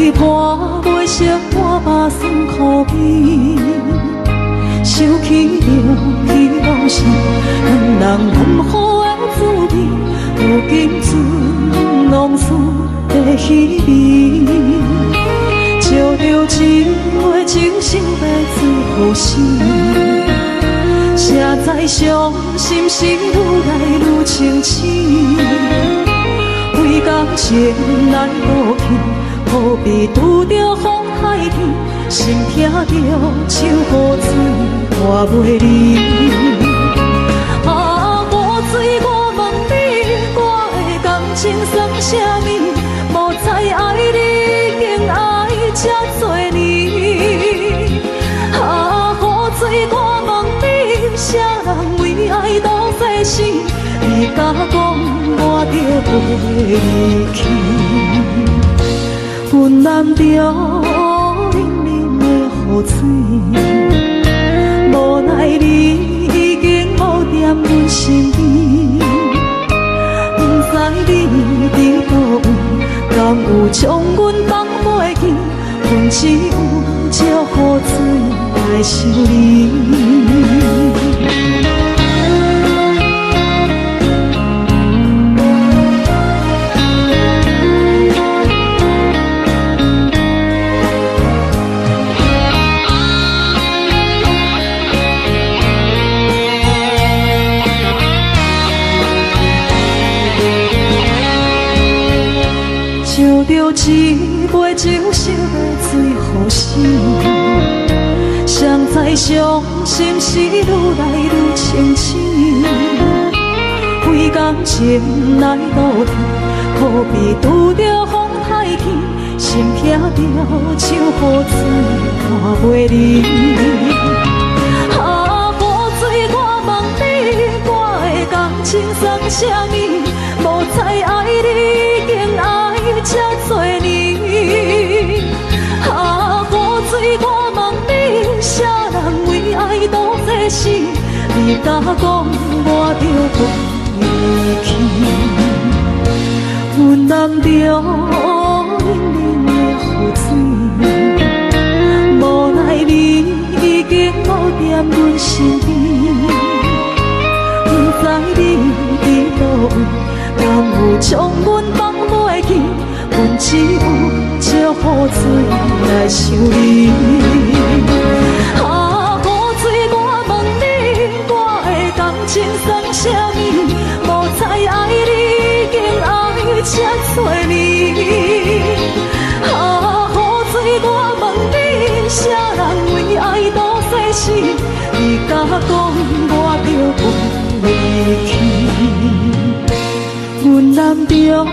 对破袂识我把酸苦味，想起着彼往事，两人难好的滋味，如今存往事的稀微。照着一回情深要最好时，谁知伤心事愈来愈清醒。为感情来倒去，何必拄着风海天？心痛着像雨水拖袂离。啊，雨水，我问你，我的感情算啥物？无再爱你，竟爱这多年。啊，雨水，我问你，啥人为爱斗世死？你甲讲我着袂去，阮淋着冷冷的雨水，无奈你已经无踮阮身边，不知你伫倒位，敢有将阮放袂记？阮只有借雨水来想你。照着一杯酒色的最好时，谁知伤心事愈来愈清醒。为感情来倒去，何必拄着风海天？心痛着像雨水拖袂离。啊，雨水，我问你，我的感情算啥物？无再爱你，竟爱这多年。啊，雨水，我问你，啥人为爱斗世死？你甲讲我着袂去，阮淋着冷冷的雨水，无奈你已经无踮阮身边，不知你伫倒位，敢有将阮放袂记？阮只有借雨水来想你。啊，雨水，我问你，我的感情算啥物？无再爱你，竟爱这多年。啊，雨水，我问你，啥人为爱斗世死？你甲讲我着袂去，阮淋着冷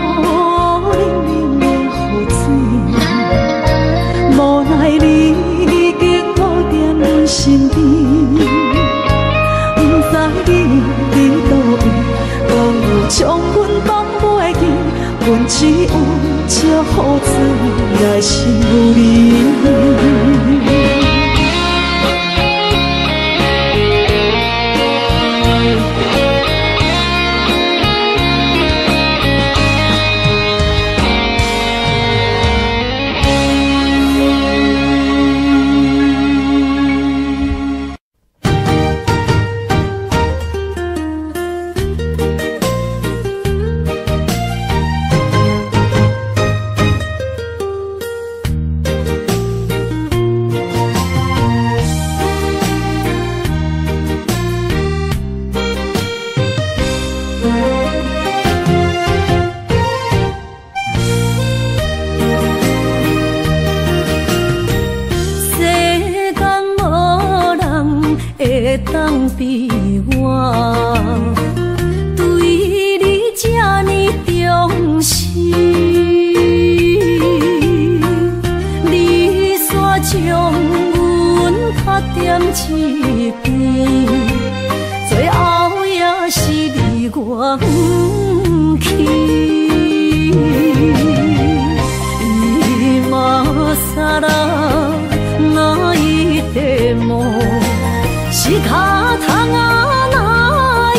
冷的雨水，无奈你已经无踮阮身边，不知你伫倒位，敢有将阮放袂记？阮只有借雨水来想你。仕方がない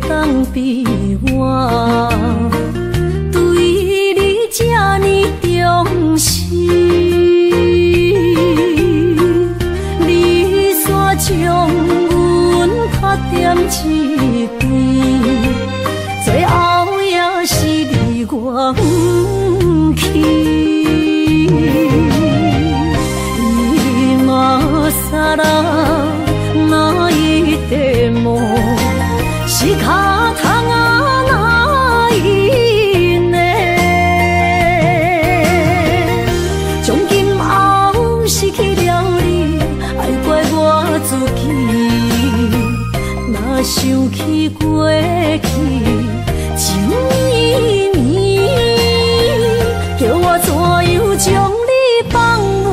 当比我，对你这呢重视，你煞将阮较点一边，最后也是离我不去。今さら哪一点梦？是脚痛啊，哪一呢？从今后失去了你，爱怪我自己。若想起过去，情绵绵，叫我怎样将你放袂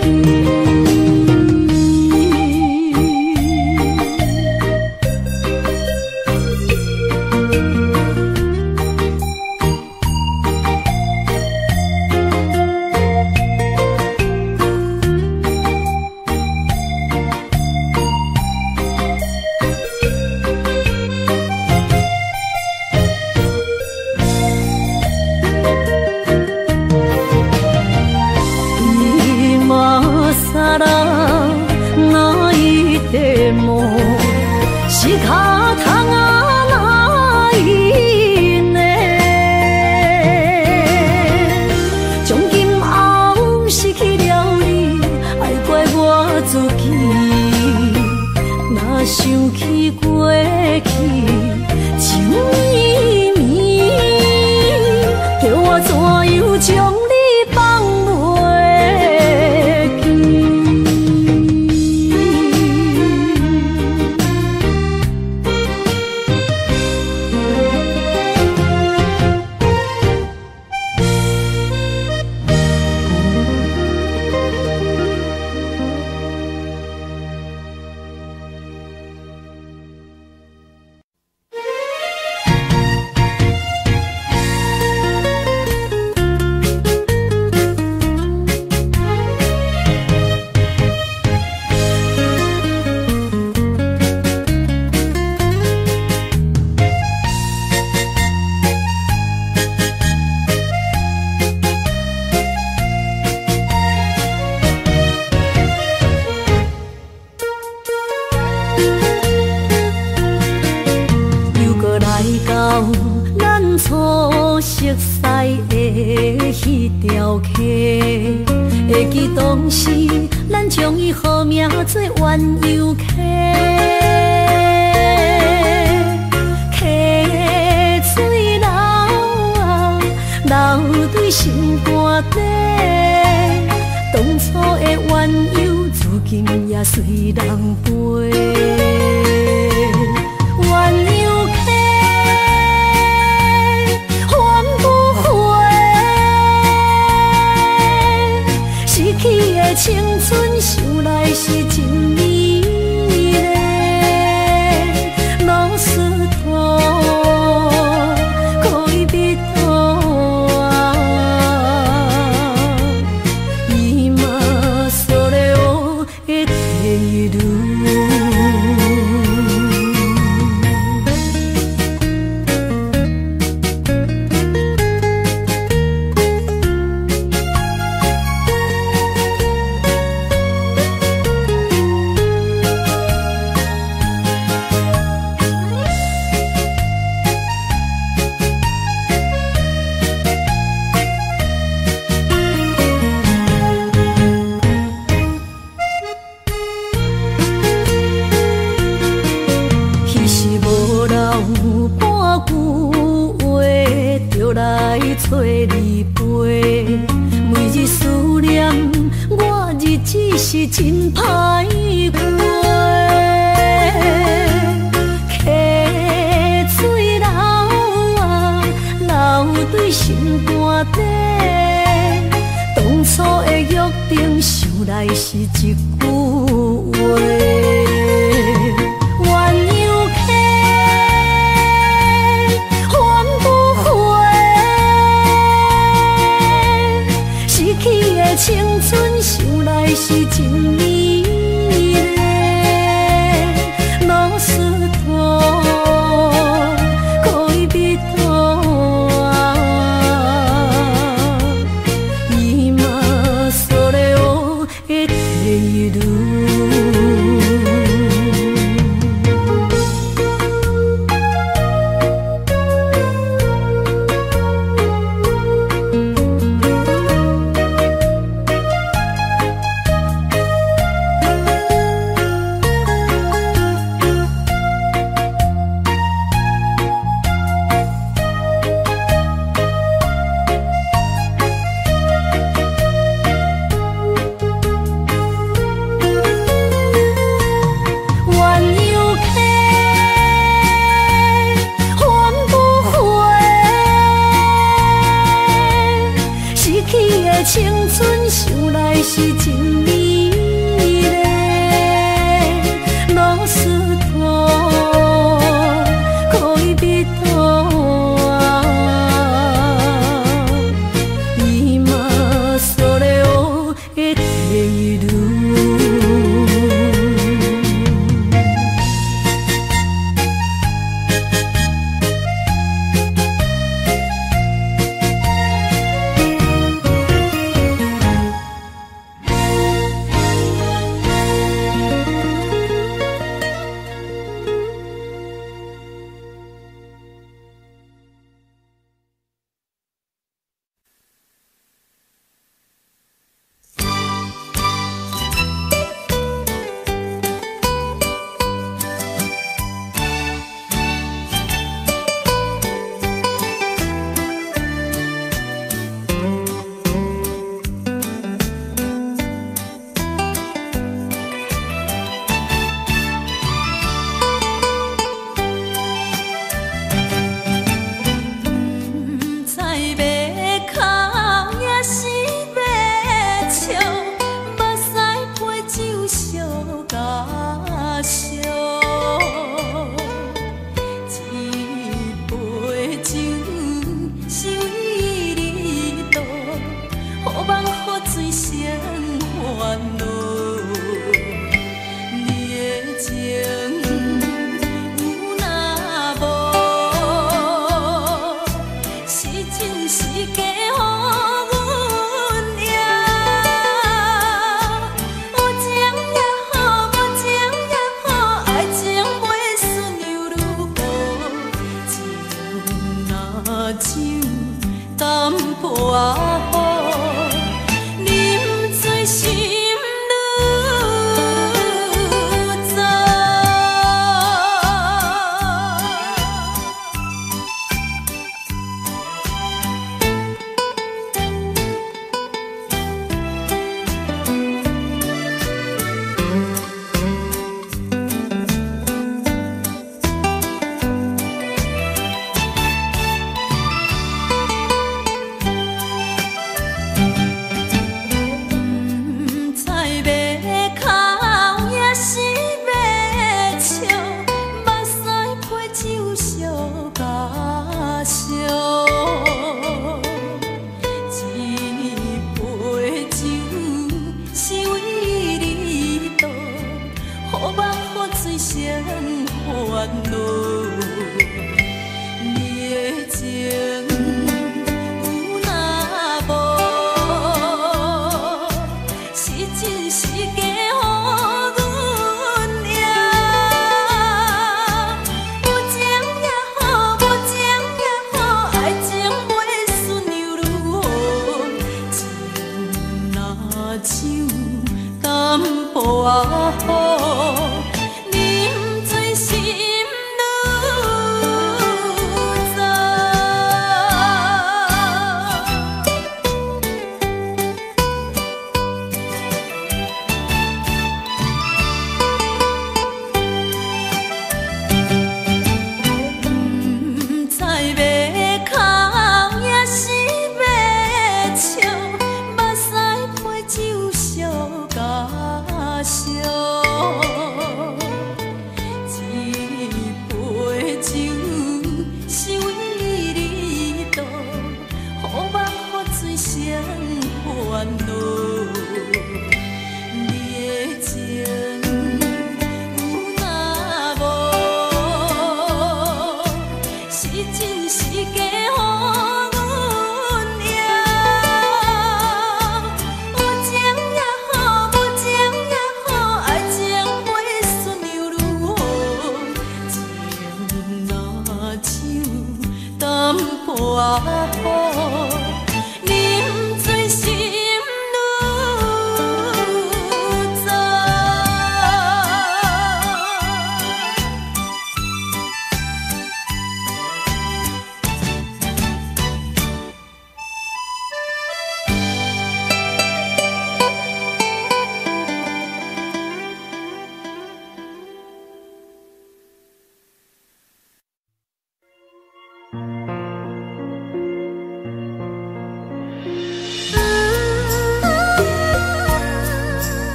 记？是脚痛啊，哪一呢？从今后失去了你，爱怪我自己。若想起过去，情绵绵，叫我怎样将你放袂记？初熟悉的迄条溪，会记当时咱将伊号名做鸳鸯溪。溪水流啊，流对心肝底。当初的鸳鸯，如今也随人飞。鸳鸯溪。 去的青春想来是真美丽，拢是土，可以比土啊，伊嘛所了的地路。 找你陪，每日思念，我日子是真歹过。溪水流啊，流对心肝底。当初的约定，想来是一句话。 青春想来是真美丽。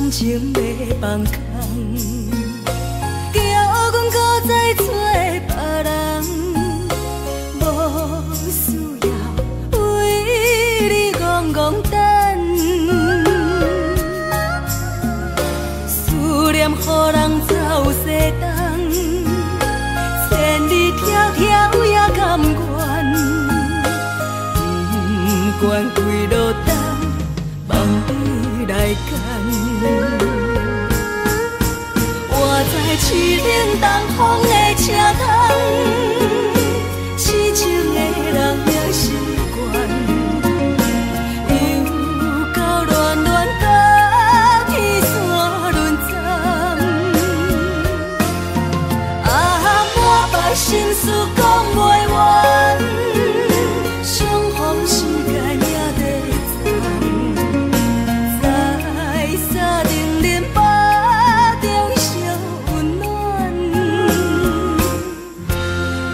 情要放空，叫阮搁再找别人，无需要为你戆戆等。思念予人走西东，千里迢迢也甘愿，不管几路灯，望你来牵。 我在凄冷东风的车窗，痴情的人也习惯，又到乱乱甲天线轮站。啊，满腹心事讲袂完，相逢时间也在站，在沙丁林巴中相温暖。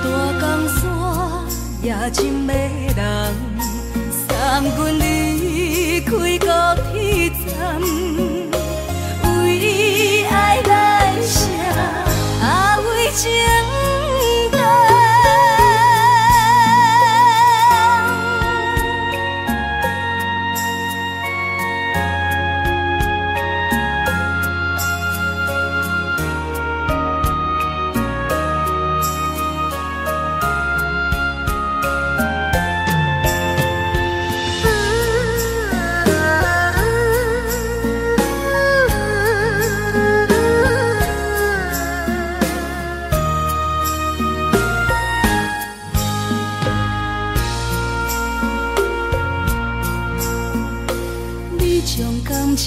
大江山夜深的人，送阮离开高铁站，为爱来写。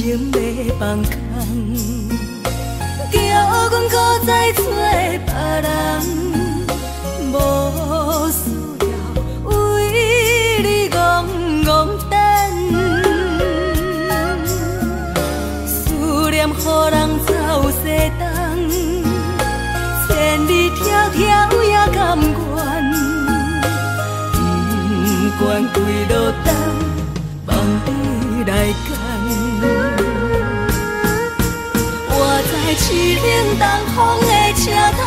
情要放空，叫阮搁再找别人，无需要为你戆戆等，思念予人走西东，千里迢迢也甘愿，不管几路灯，望你来赶。我在痴冷东风的车窗，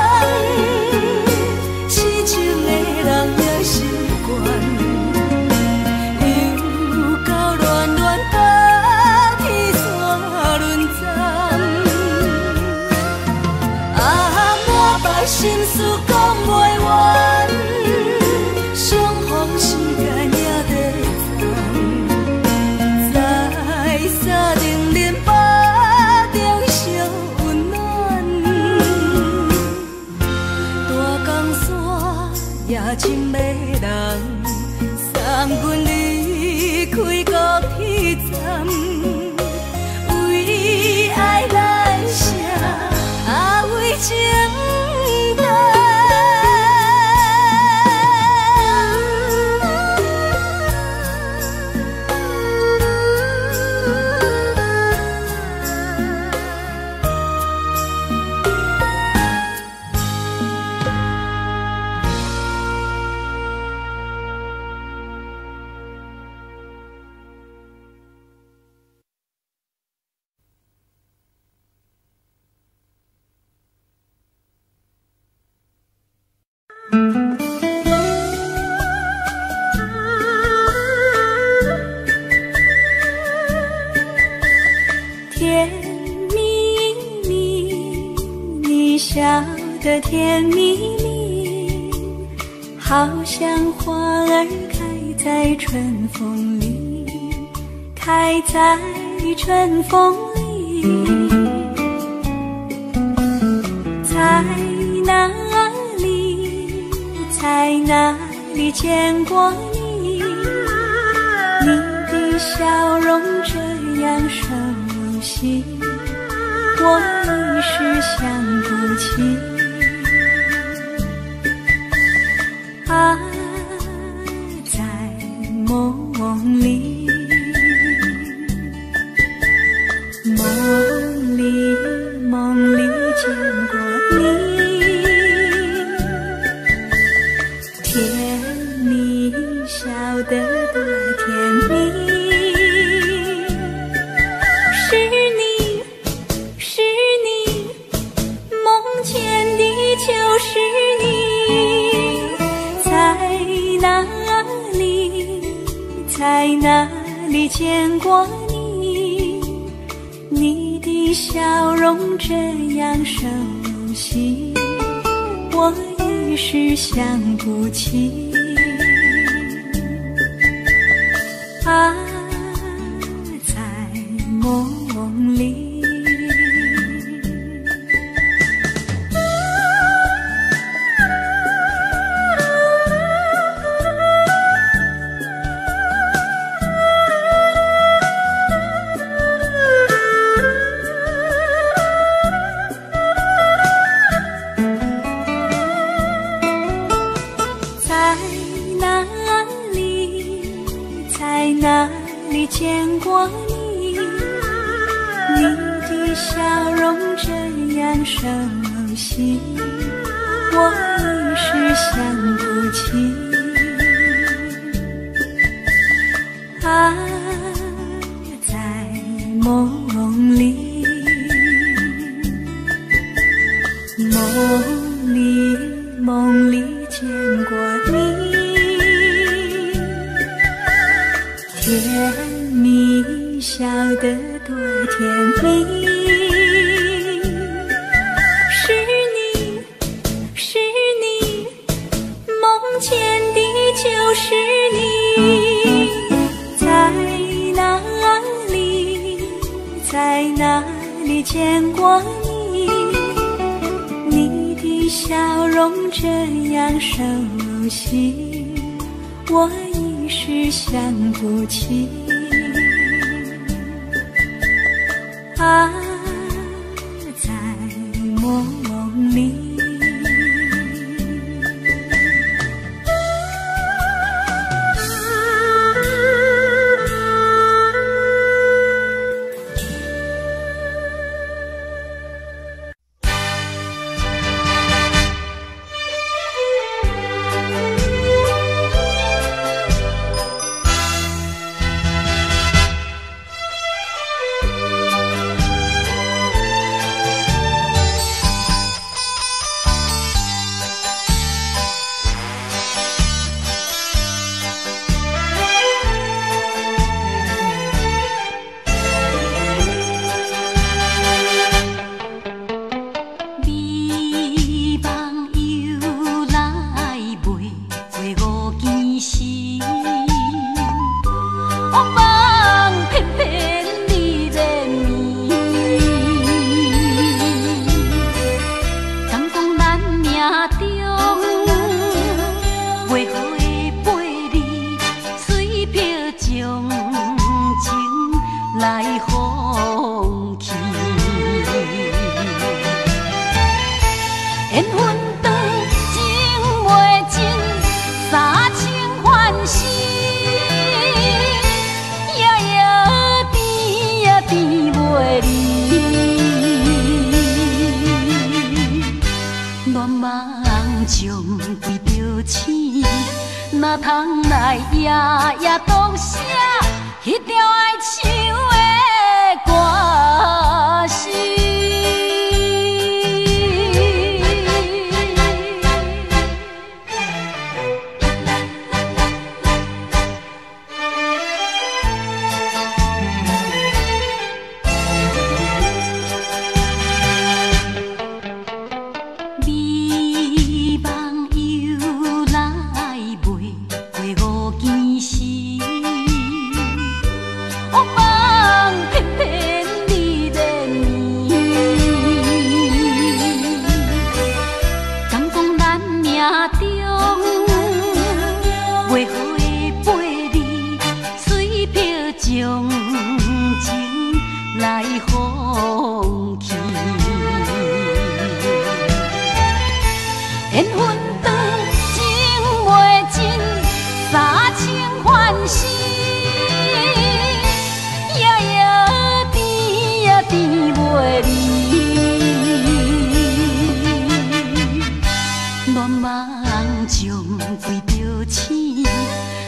痴情的人也习惯，又到乱乱把天线轮转。啊，满腹心事讲袂完，相逢时间也在站，在沙定林巴中相温暖。大江山也深迷人，送阮离开高铁站，为爱来写，为情等。甜蜜蜜，你笑得甜蜜蜜，好像花儿开在春风里，开在春风里。在哪里，在哪里见过你？你的笑容这样熟悉，我一时想不起。啊，在梦里，梦里见过你，甜蜜笑得多甜蜜。就是你，在哪里，在哪里见过你？你的笑容这样熟悉，我一时想不起。啊，在梦里。见过你，你的笑容这样熟悉，我一时想不起。啊，在梦里，梦里见过你。甜蜜笑得多甜蜜，是你，是你，梦见的就是你。在哪里，在哪里见过你？你的笑容这样熟悉，我一时想不起。在梦里。哪通来夜夜当写迄条哀伤的歌词？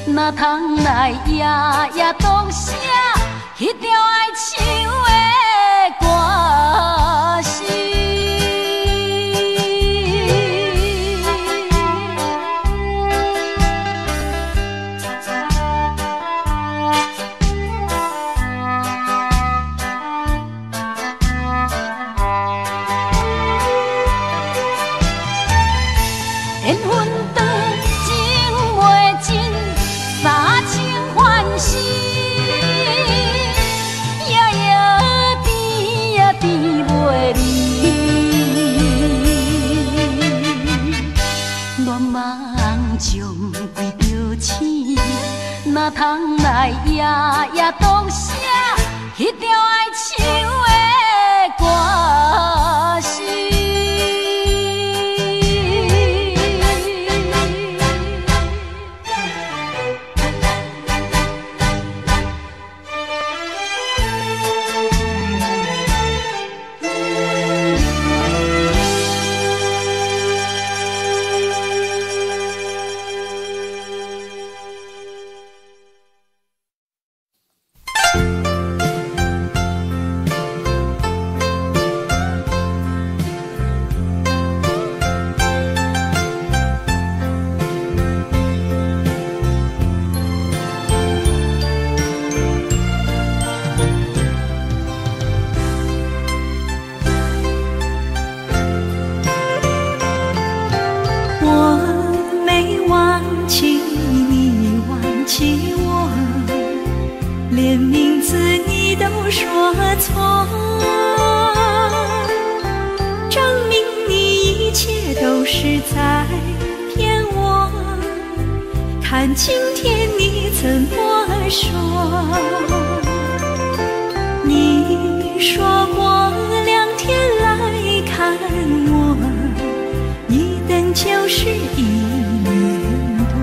哪通来夜夜当写迄条哀伤的歌词？缘分长，情袂尽。三情欢喜，夜夜甜呀甜袂离。恋梦将归着醒，哪通来夜夜当写迄条哀伤的歌词？错，证明你一切都是在骗我。看今天你怎么说？你说过2天来看我，一等就是1年多。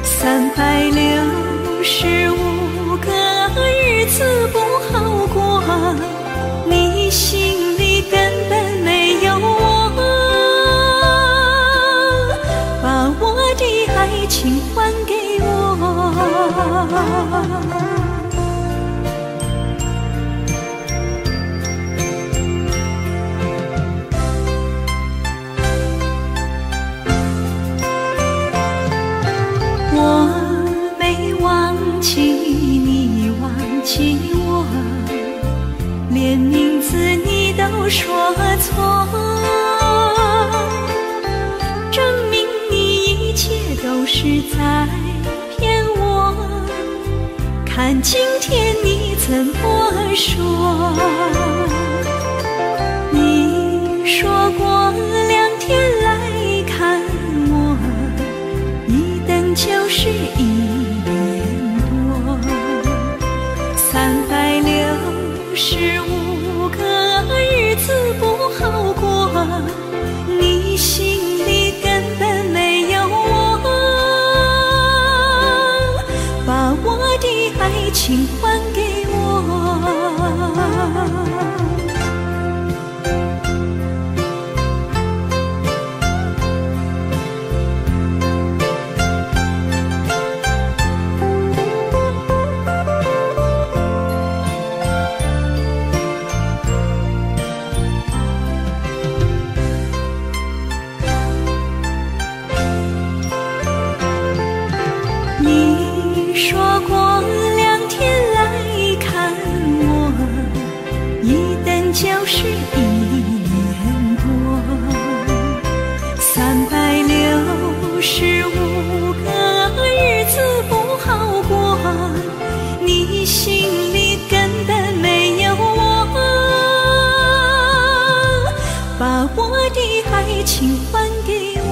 365个日子不好过，你心里根本没有我，把我的爱情还给我。我没忘记你忘记我，连名字你都说错，证明你一切都是在骗我。看今天你怎么说？你说过2天来看我，一等就是1年多。365个日子不好过，你心里根本没有我，把我的爱情还给我。你说过2天来看我，一等就是1年多。365个日子不好过，你心里根本没有我，把我的爱情还给我。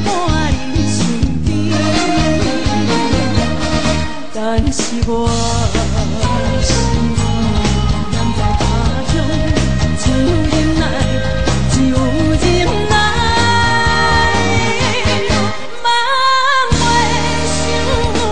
伴你身边，但是我难在他乡，只有忍耐，只有忍耐，梦袂想你。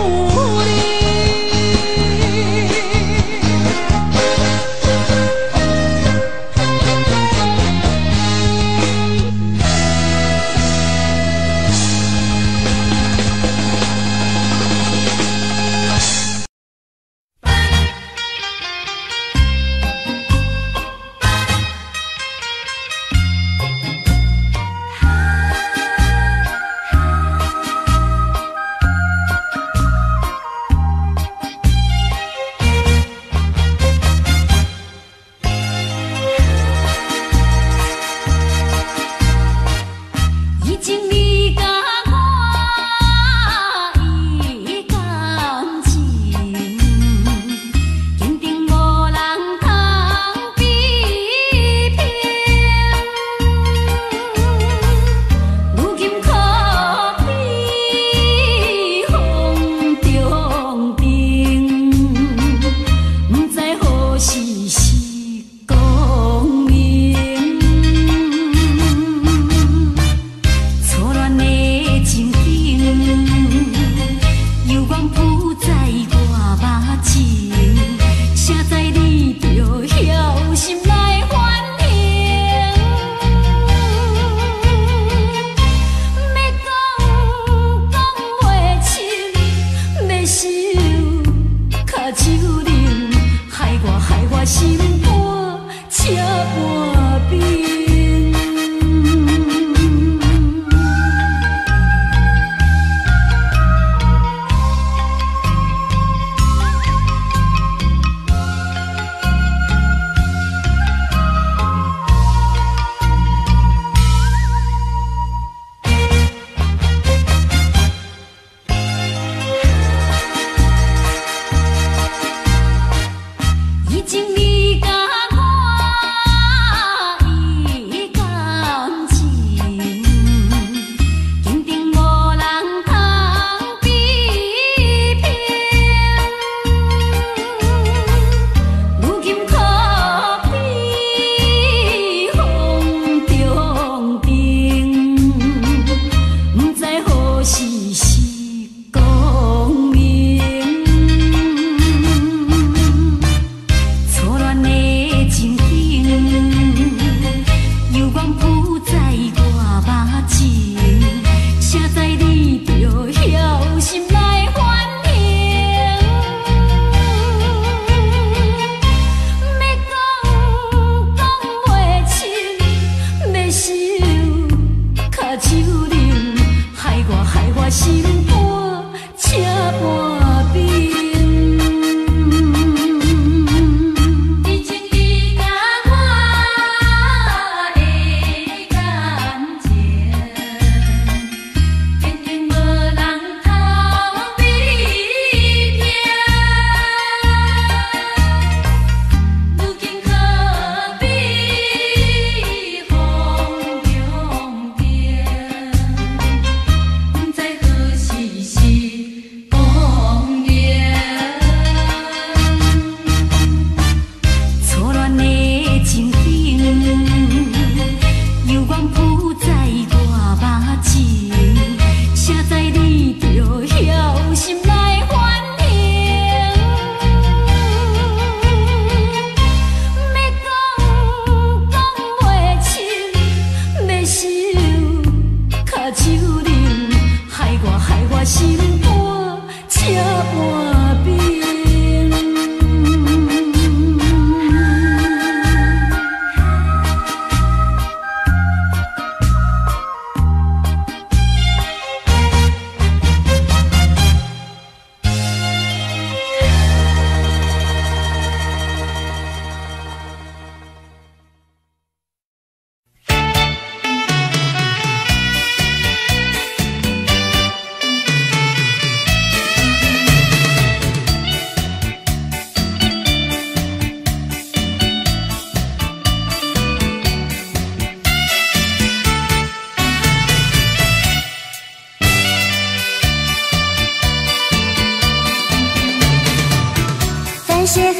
谢河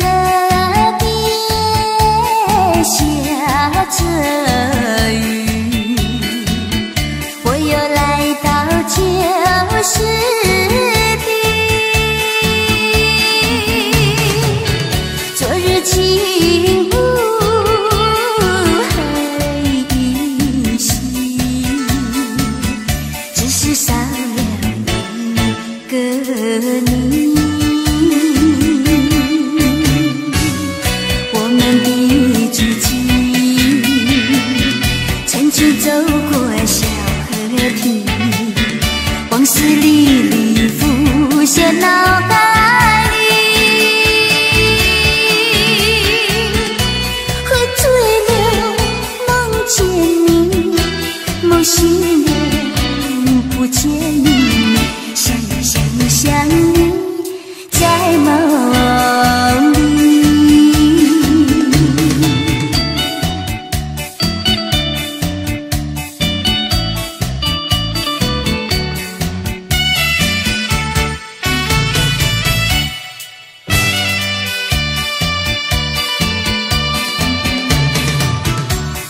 边下着雨，我又来到旧时地。昨日轻雾黑依稀，只是少了一个你。走过小河堤，往事历历浮现脑海里。喝醉了，梦见你，梦醒了，不见你，想你，在梦里。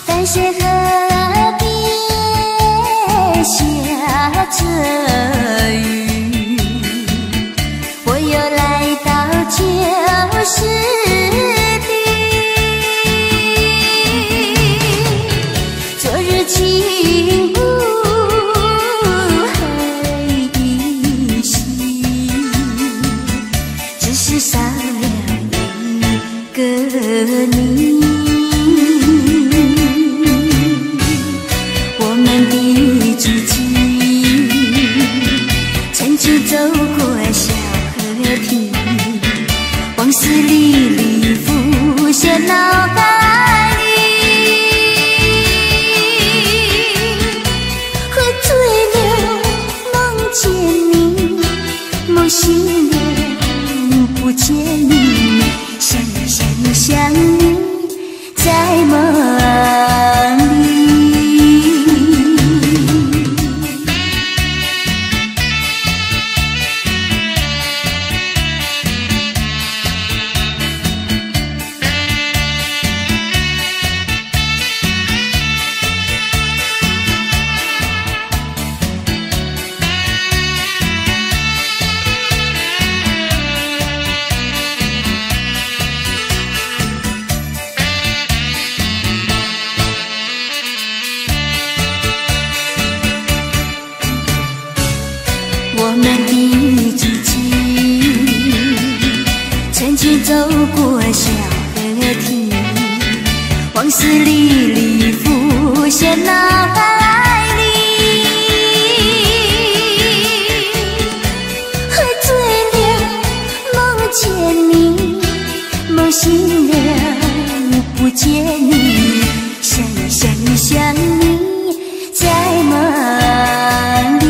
淡水河边下着雨，我又来到旧时地。昨日轻雾黑依稀，只是少了一个你。走过小河堤，往事历历浮现脑海里。喝醉了，梦见你，梦醒了，不见你，想你，在梦里。我们的足迹，曾经走过小河堤，往事历历浮现脑海里。喝醉了，梦见你，梦醒了，不见你，想你，在梦里。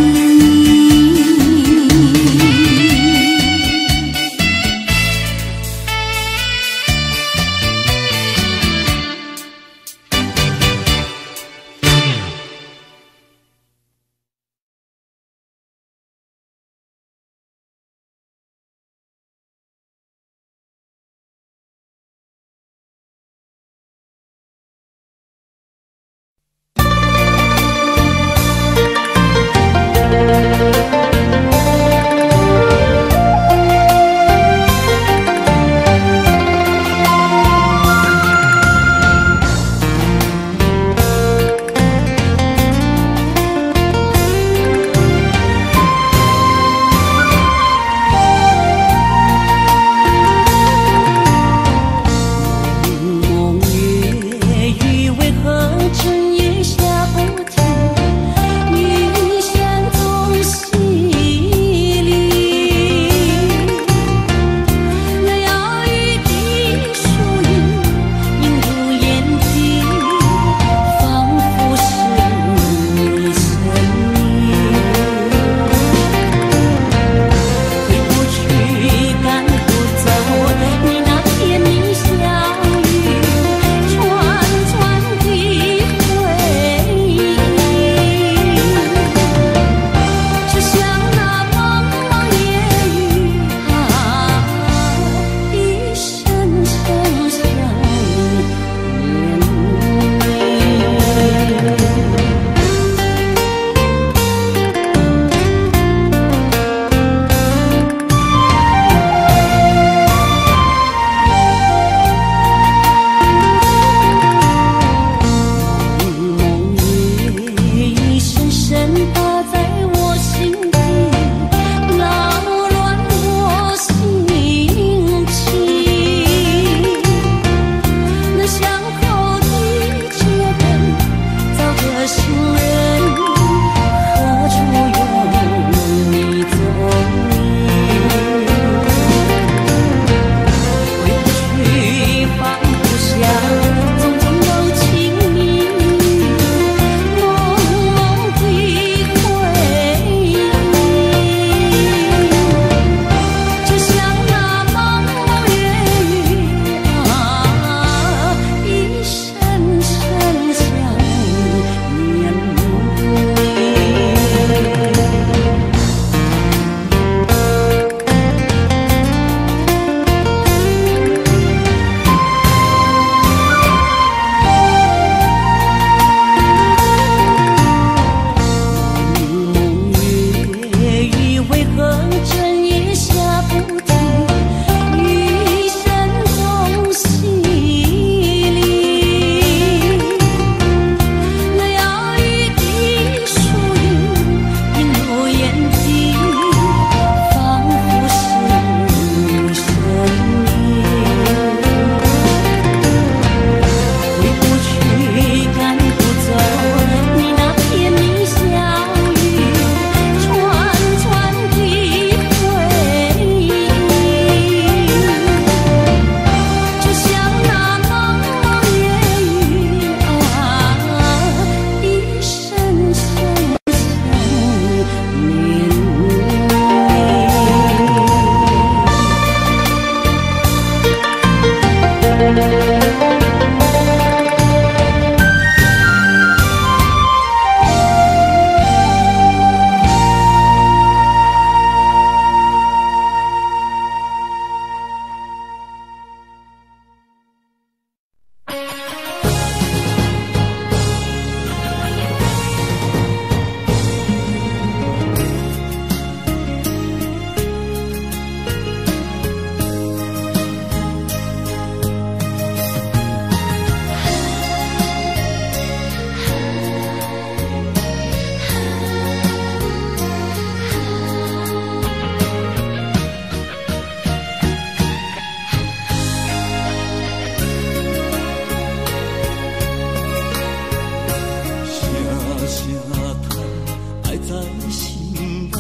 心内，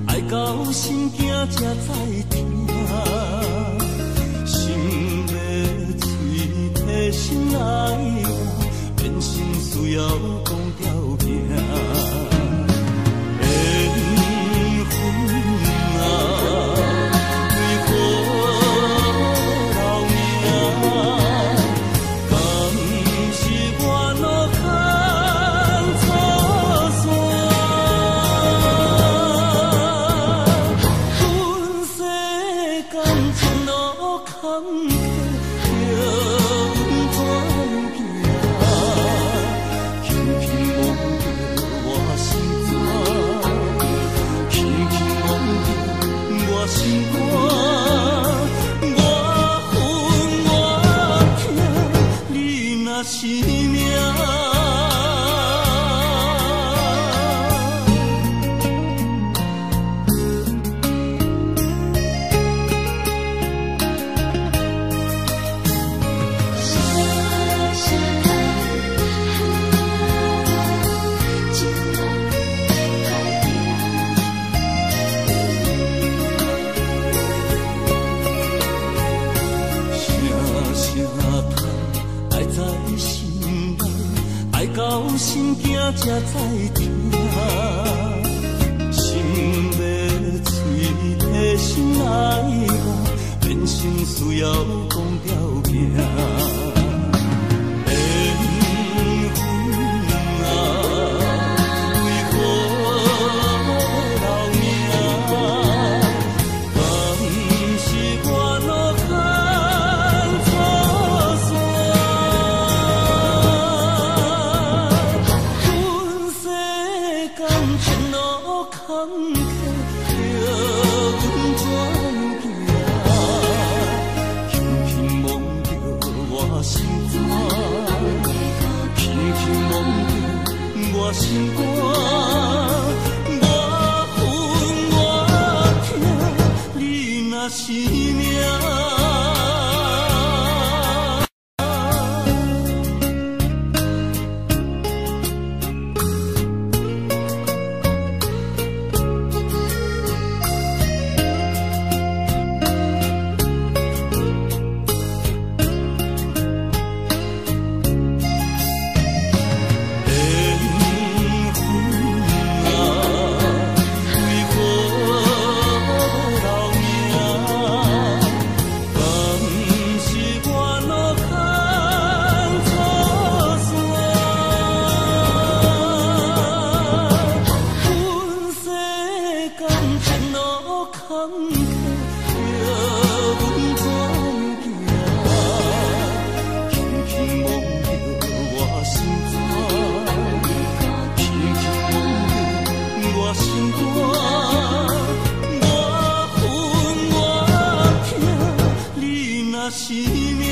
爱到心惊才知听，心要嘴替心爱我，变心需要讲条命。缘分啊！ 是命。到心惊才知听，心要嘴替心爱我，变成需要讲条命。 心肝，我恨我痛，你若是命。 是命。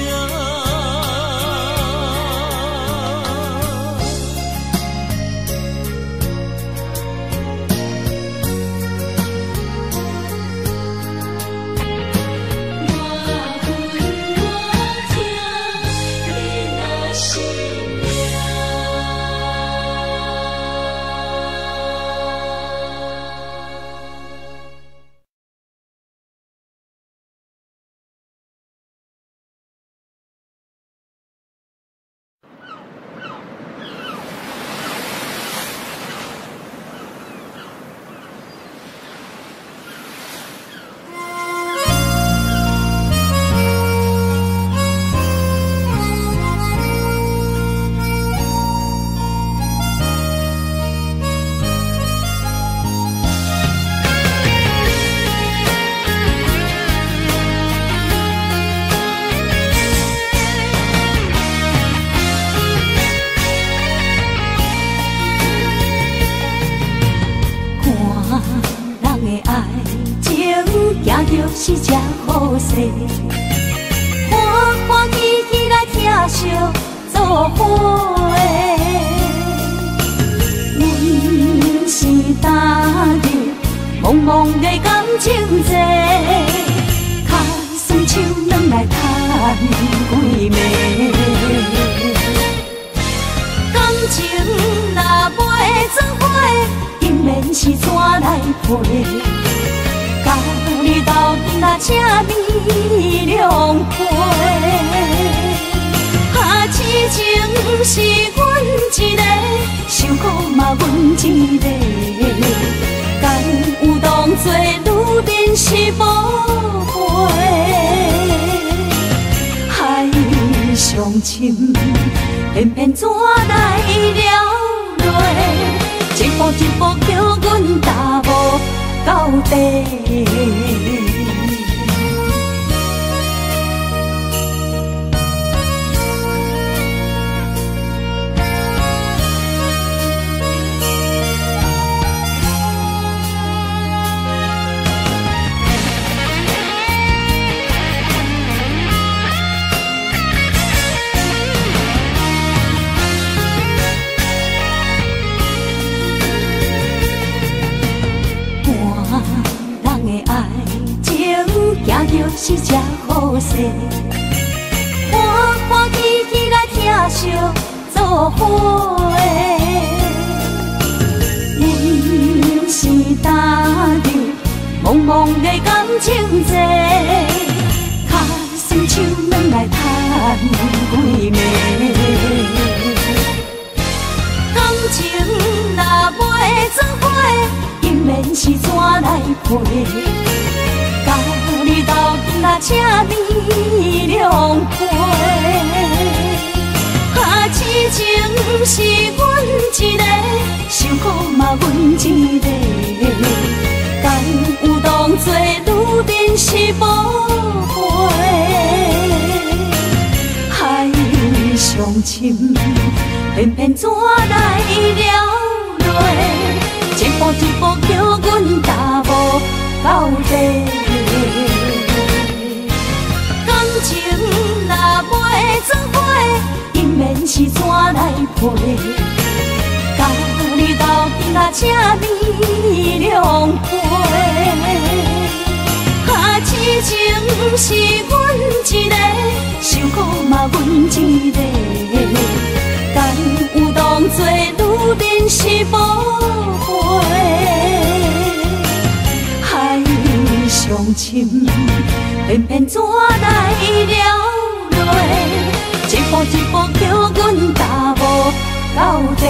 是这好势，欢欢喜喜来听相作伙的。阮是踏入茫茫的感情债，脚酸手软来叹几暝。感情若袂做伙，因缘免是怎来陪？甲你斗阵啊，这美良陪。啊，痴情是阮一个，受苦嘛阮一个。敢有当作女人是无陪？海上深，偏偏怎来了落？一步一步叫阮踏无到底。就是这好势，欢欢喜喜来疼惜做伙的。人是今日茫茫的感情债，卡算手软来赚几暝。感情若袂做伙，因免是怎来陪？甲你斗阵啊，这美良陪。啊，痴情是阮一个，受苦嘛阮一个。敢有当作女人是无陪？海上深，偏偏怎来了落？一步一步叫阮踏无到底。感情若袂做伙，因免是怎来陪？甲你斗阵啊，这美良陪。啊，痴情是阮一个，受苦嘛阮一个。敢有当作女人是无陪？海上深，偏偏怎来了落？一步一步叫阮踏无到底。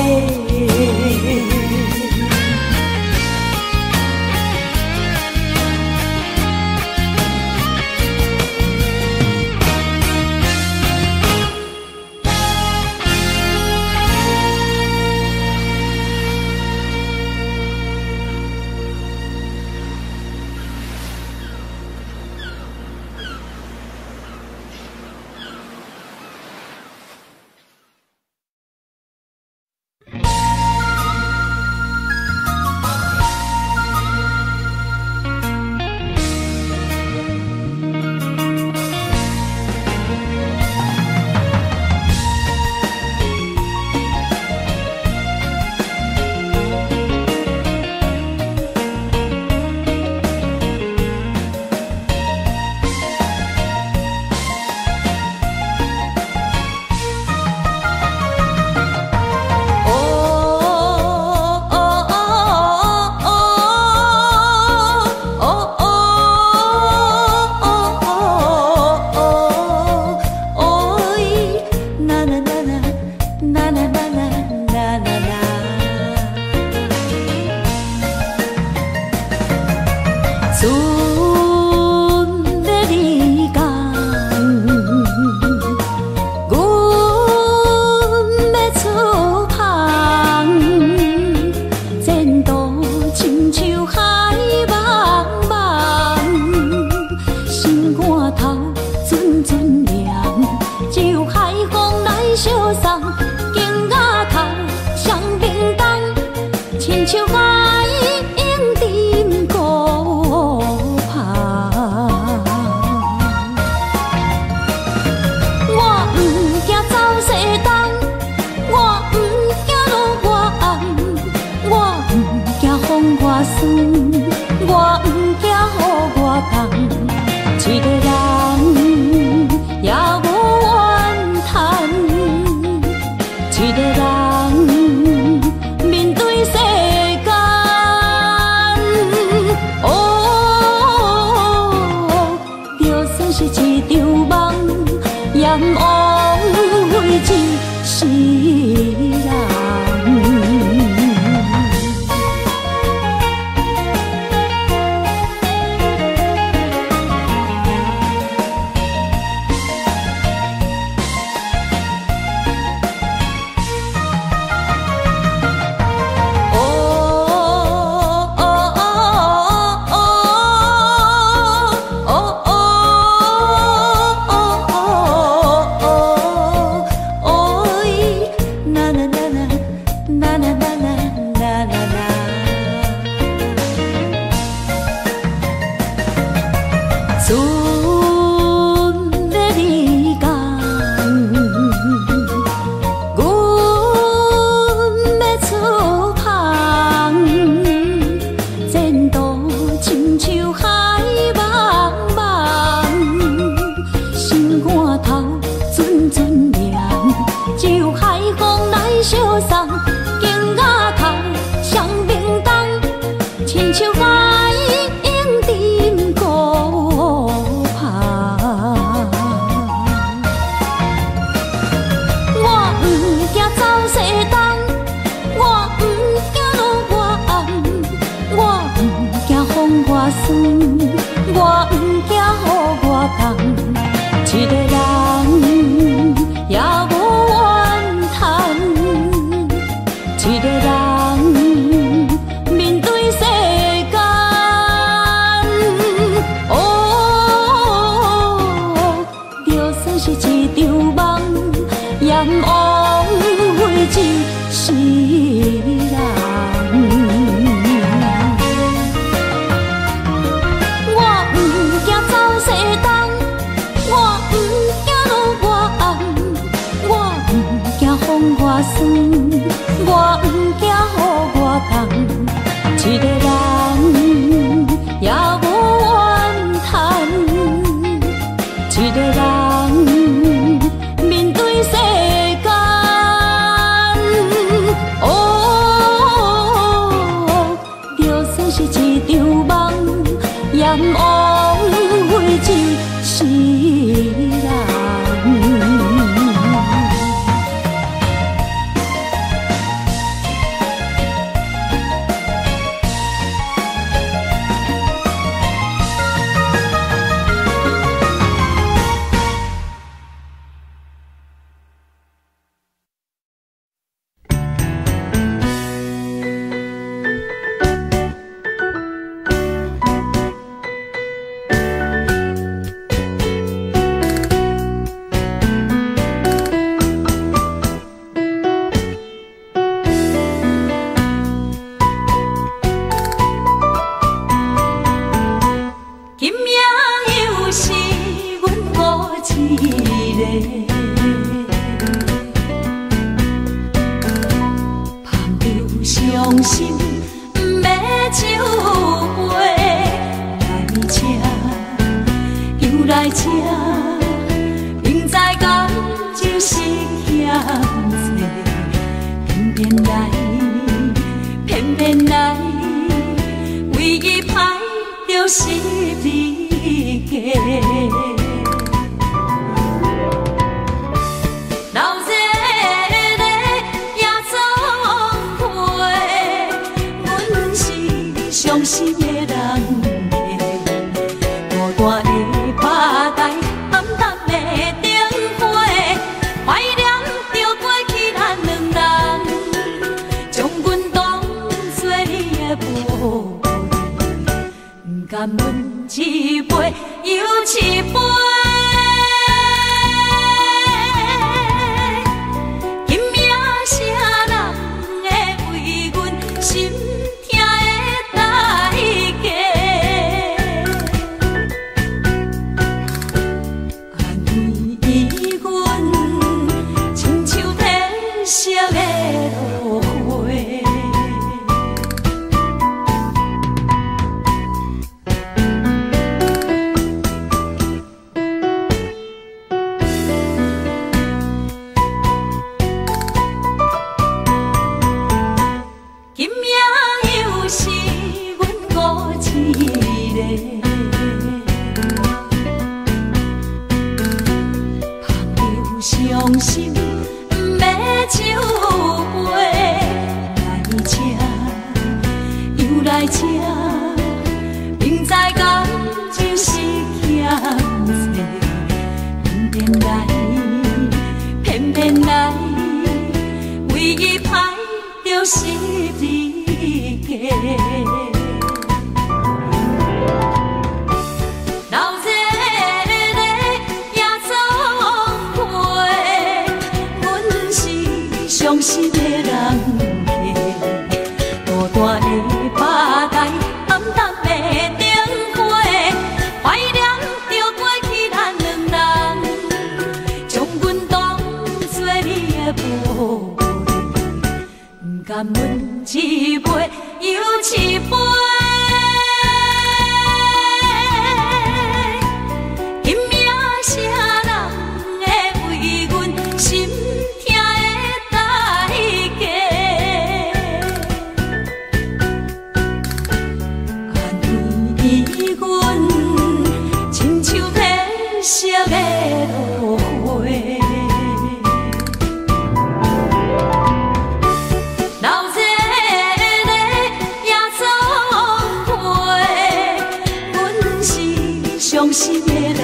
一个人面对世间。爱用阵孤拍。我不惊走西东，我不惊路我暗，我不惊风我酸，我不惊雨我冻。一个人也无怨叹，一个人面对世间。哦，就算是一场梦，也毋枉费一世人。我不惊走西东，我不惊路我暗，我不惊风我酸，我不惊雨我冻。一个人也无怨叹，一个人面对世间。哦，就算是一场梦，也毋枉费一世人。伤心不要酒杯来吃，又来吃，明知感就是嫌多，偏偏来，偏偏来，唯一歹就是你家。伤心的人孤单的巴台，暗淡的灯花，怀念着过去咱两人，将阮当作你的宝贝，不甘阮一杯又一杯。今夜啥人会为阮心？伤心不要酒杯来吃，又来吃，明知感就是嫌多，偏偏来，偏偏来，唯一歹就是你家。伤心的人孤单的巴台，暗淡的灯花，怀念着过去咱两人，将阮当作你的宝贝，不甘阮。阮亲像褪色的落花。老热的夜总会，阮是伤心的人。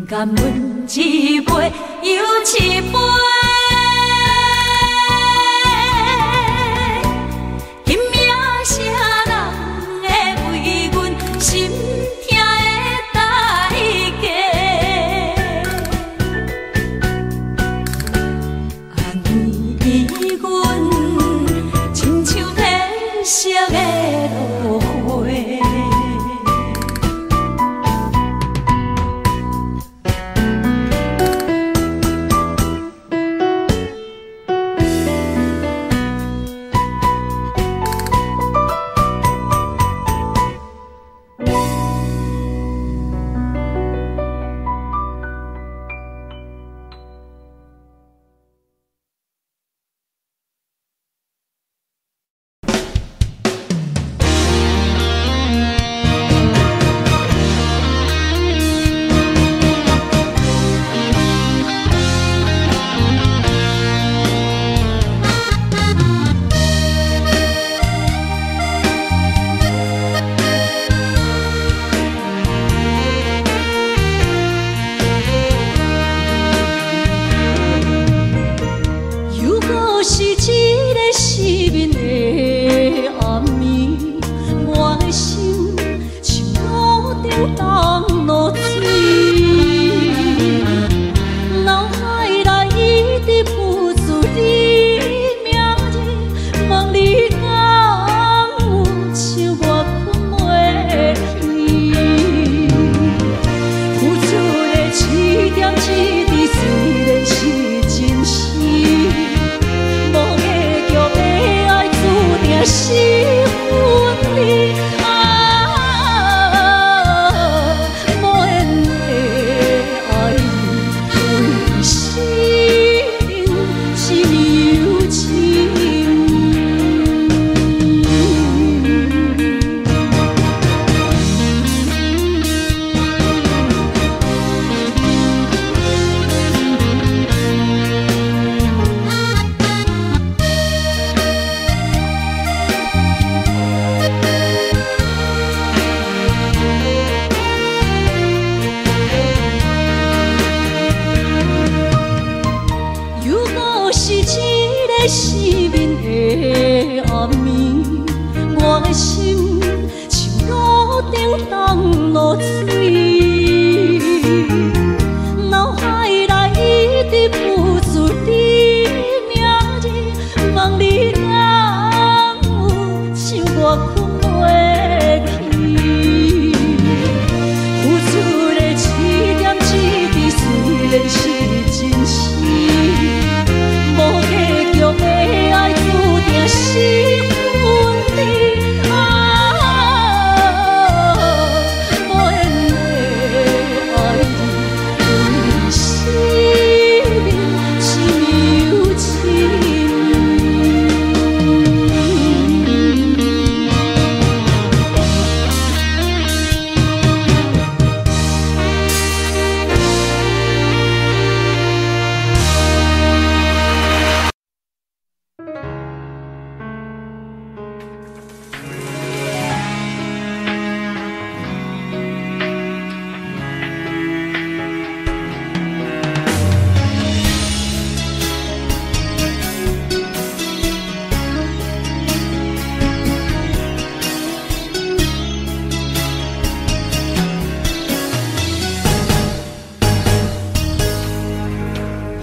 甘阮一杯又一杯，拼命啥人会为阮心痛的代价？安慰阮，亲像褪色的落花。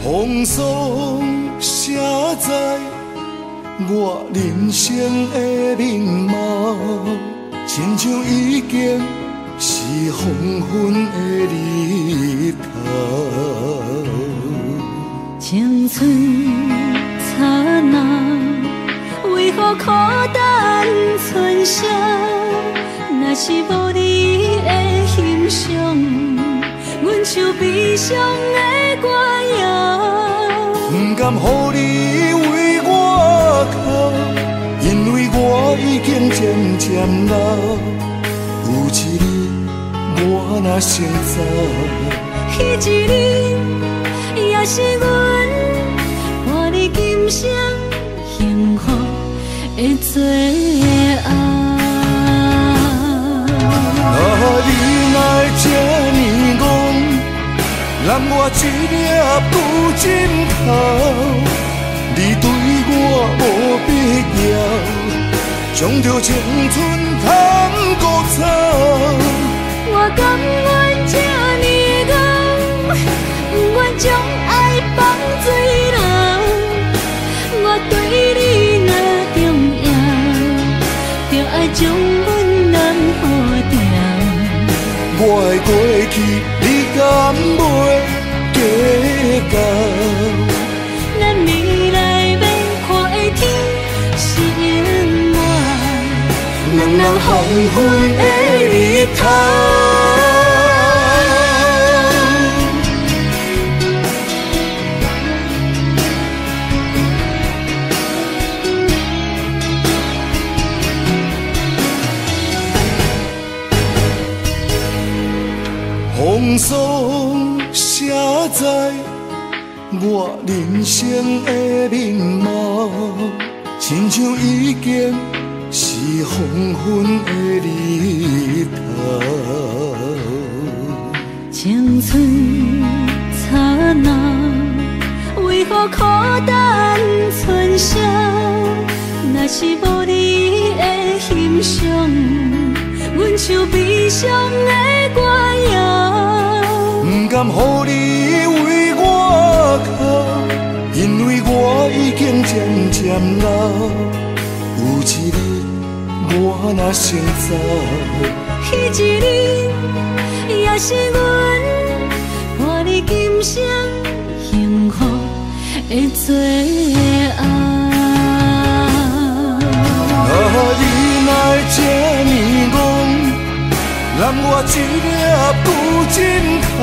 风霜写在我人生的面貌，亲像已经是黄昏的日头。青春刹那，为何孤单春宵？若是无你。伤的歌谣，不甘予你为我哭，因为我已经渐渐老。有一日我若先走，彼一日也是阮伴你今生幸福的最后。你若会这呢戆，揽我一粒布枕头，你对我无必要，将着青春通孤草。我甘愿这呢戆，不愿将爱放水流。我对你若重要，就爱将阮男好掉。我的过去，你敢袂计较？咱未来免看的天是永远，两人黄昏的日头。风霜写在我人生的面貌，亲像已经是黄昏的日头。青春刹那，为何孤单春宵？若是无你的欣赏，阮像悲伤的歌谣。不甘予你为我哭，因为我已经渐渐老。有一日我若先走，彼一日也是阮伴你今生幸福的最后。你若会这呢戆，揽我一粒布枕头，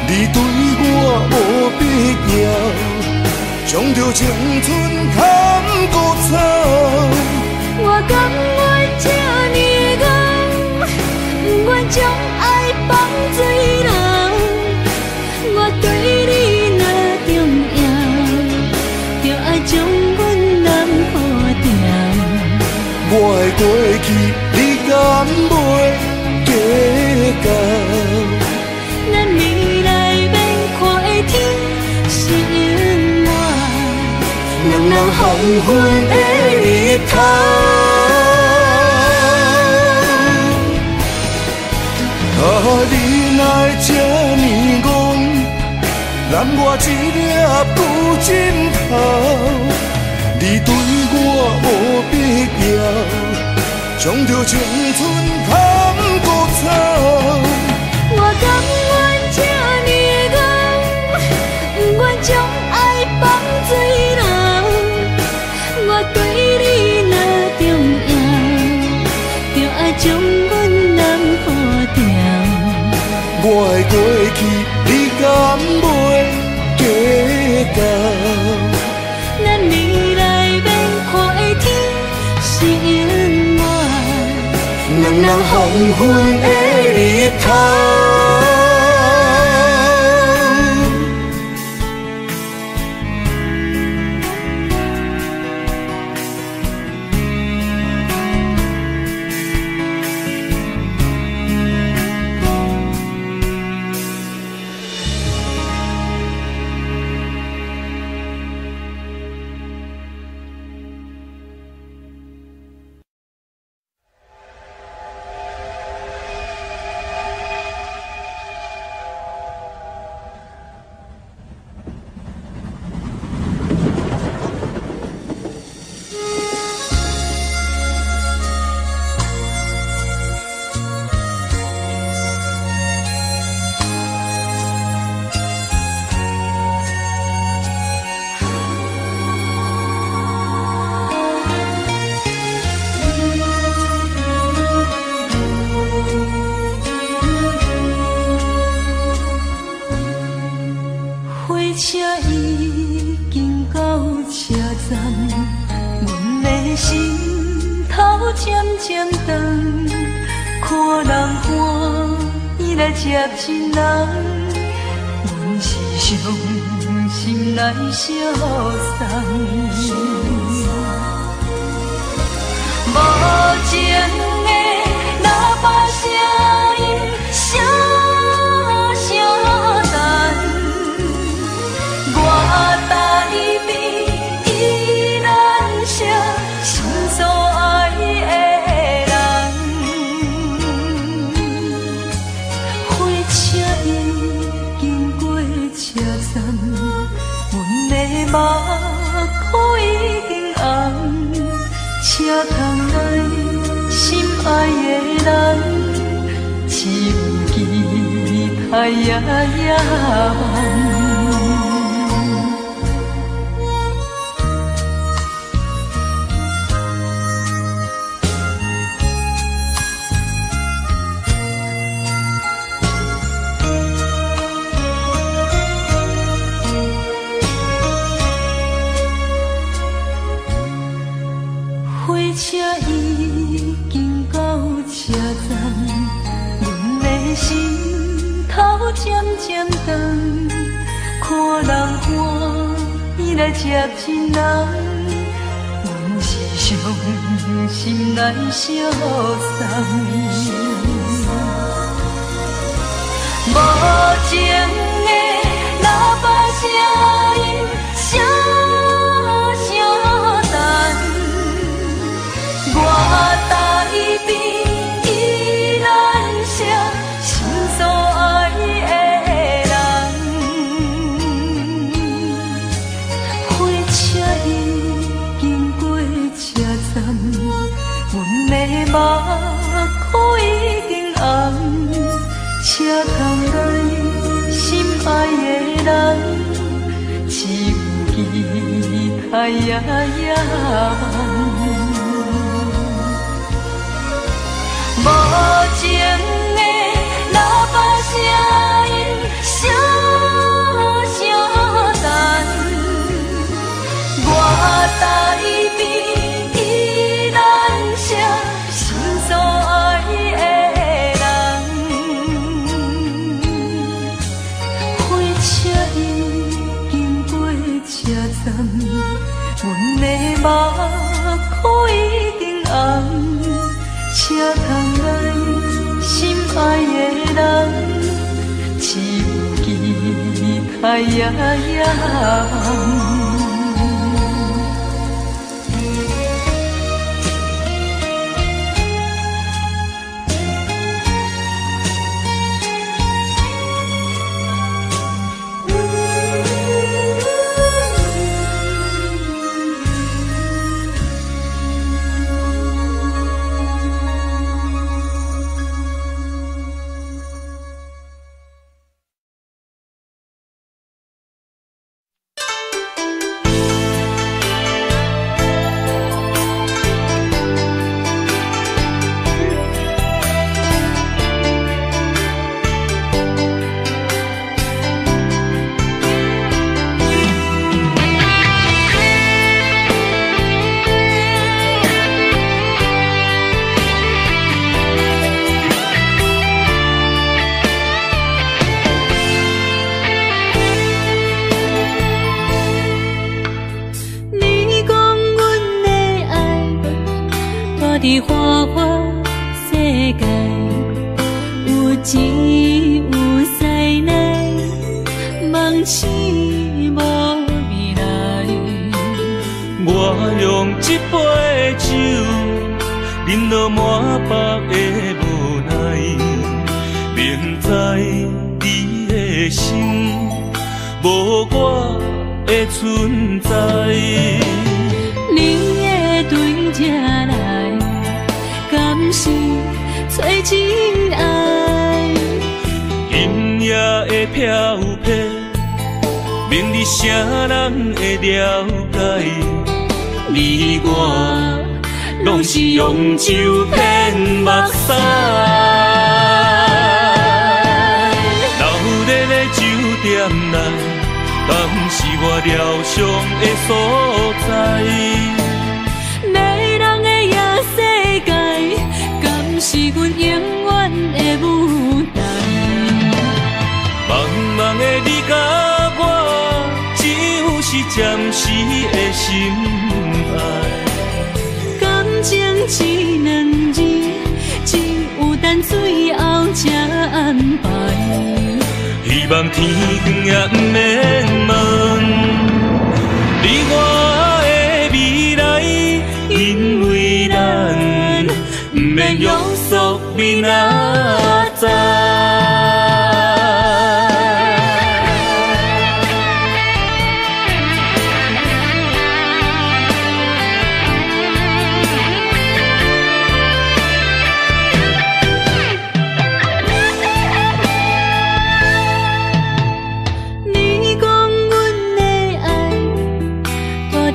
你对我无必要，将着青春通孤草。我甘愿这呢戆，不愿将爱放水流。我对你若重要，就爱将阮男好掉。我的过去，你敢袂计较？咱未来免看的天是永远，两人黄昏的日头。你若会这呢戆，揽我一粒布枕头，你对我无必要，将着青春通孤草。我甘愿这呢戆，不愿将爱放水流。我对你若重要，就爱将阮男好掉。我的过去，你敢袂计较？咱未来免看的天是永远，两人黄昏的日头。渐长，看人欢喜来接亲人，阮是伤心来相送。无情的喇叭声音，声声等，我台边依然写心所爱的人。火车已经过车站，阮的目眶已经红。车窗内心爱的人，只有期待夜夜梦。火车已经到车站，阮的心头渐渐长，看人欢喜来接亲人，阮是伤心来相送。无情的喇叭声音，声声等。我台边依然写心所爱的人，火车已经过车站，阮的目眶已经红，车窗内心爱的人，只有期待夜夜梦。无情的喇叭声音，声声等，我台边依然写心所爱的人。火车已经过车站，阮的目眶已经红。车窗内心爱的人，只有期待夜夜梦。伫花花世界，有钱有势来，梦醒无未来。我用一杯酒，饮落满腹的无奈，明知你的心无我的存在。你的对这来，敢是找真爱？今夜的飘撇，明日谁人会了解？你我拢是用酒骗目屎，留咧咧酒店内，敢是我疗伤的所在？迷人的夜世界，是阮永远的舞台。茫茫的你甲我，只有是暂时的心爱。感情一两字，只有等最后才安排。希望天光也不免问，你我的未来，因为咱不免约束明仔载。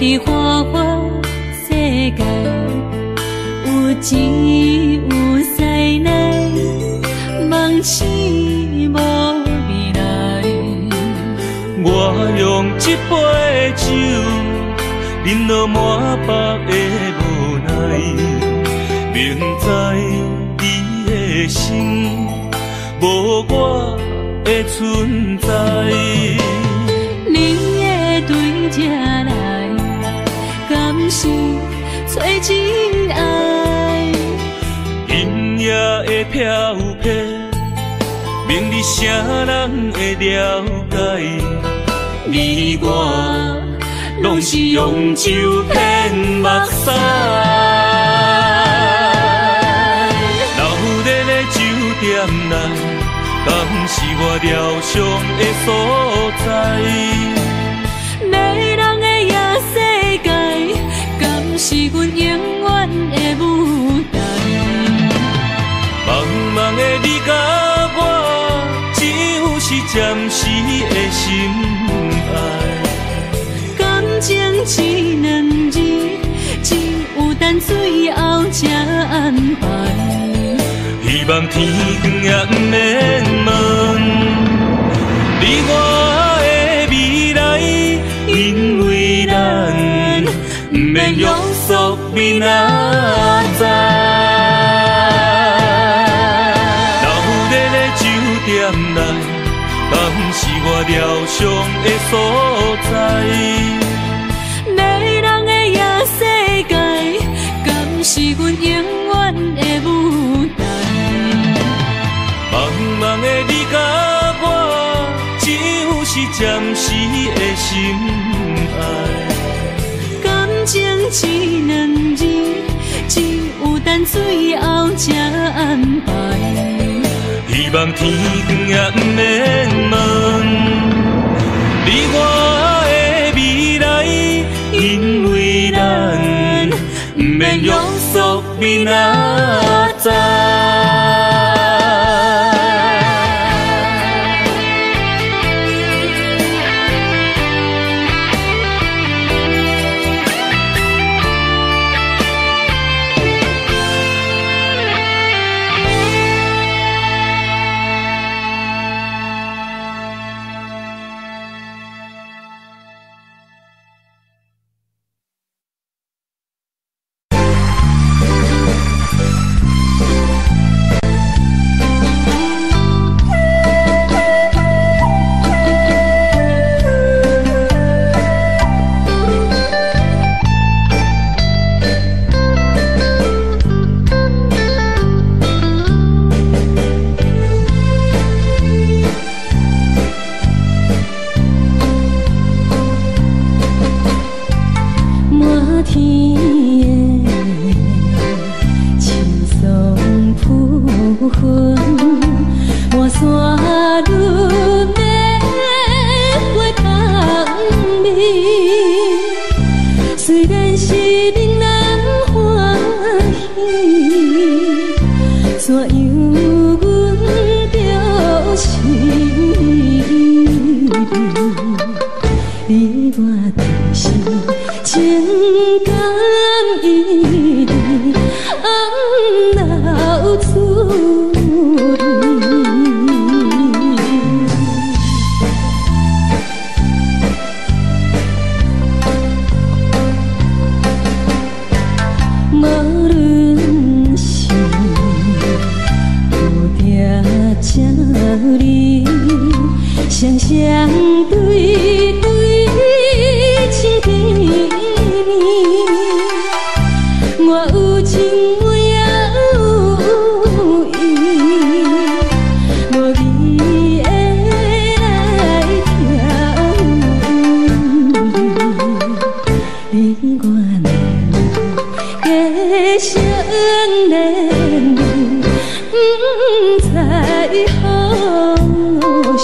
伫花花世界，有钱有势来，梦醒无未来。我用一杯酒，饮落满腹的无奈，明知你的心无我的存在。你的对这来。敢是找真爱？音乐的飘飘，明日啥人会了解？你我拢是用酒骗目屎，留在咧酒店内，敢是我疗伤的所在？是阮永远的舞台。茫茫的你甲我，只有是暂时的心爱。感情一两字，只有等最后才安排。希望天光也不免问，你我的未来，因为咱不免约束明仔载。留在咧酒店内，敢是我疗伤的所在？迷人的夜世界，敢是阮永远的舞台？茫茫的你甲我，只有是暂时的心爱。感情一两字，只有等最后才安排。希望天光也不免问，你我的未来，因为咱不免约束明仔载。声你，双双对对情几年，我有情我也有意，无味的来听，你我两个相恋，不知何时。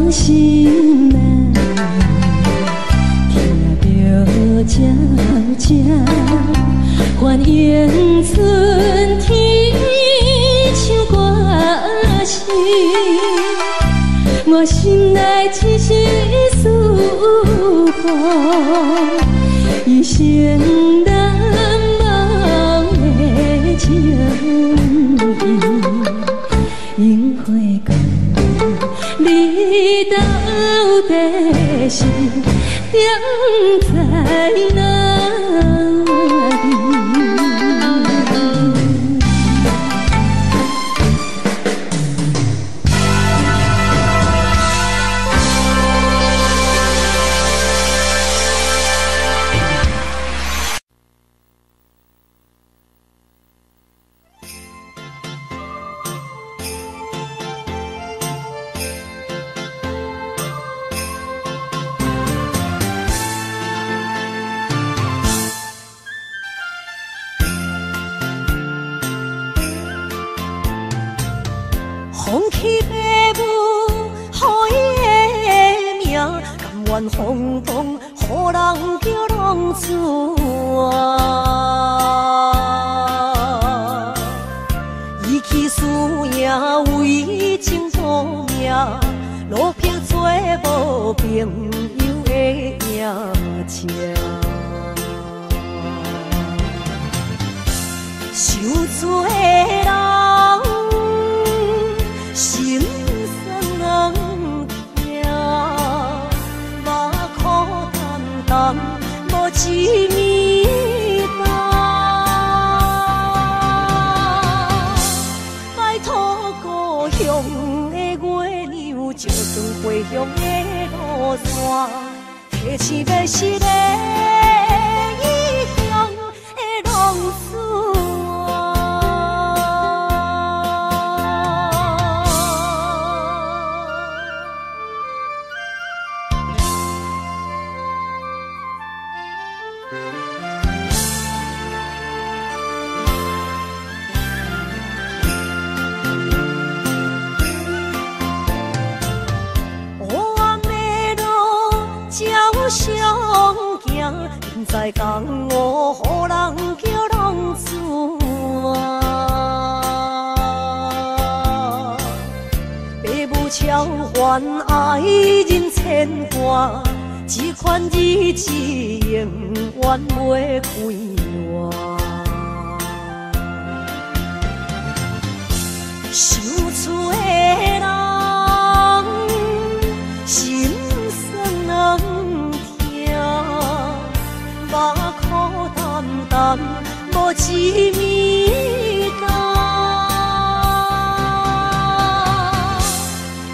心难听着渐渐欢迎春天唱歌声，我心内只是思念一生难忘的情，樱花讲你到底是踮在哪里？风起爸母，予伊的名，甘愿风动，予人叫浪子啊。伊去输赢为情赌命，路撇做无朋友的赢情。受罪的人。心酸人听，目眶淡淡，无一面红。拜托故乡的月娘，照光回乡的路线，提醒要是个异乡的浪子。在江湖，予人叫浪子啊！爸母超还爱人千万，这款日子永远袂归完。受厝的人，心酸人听。目眶淡淡，无一面红。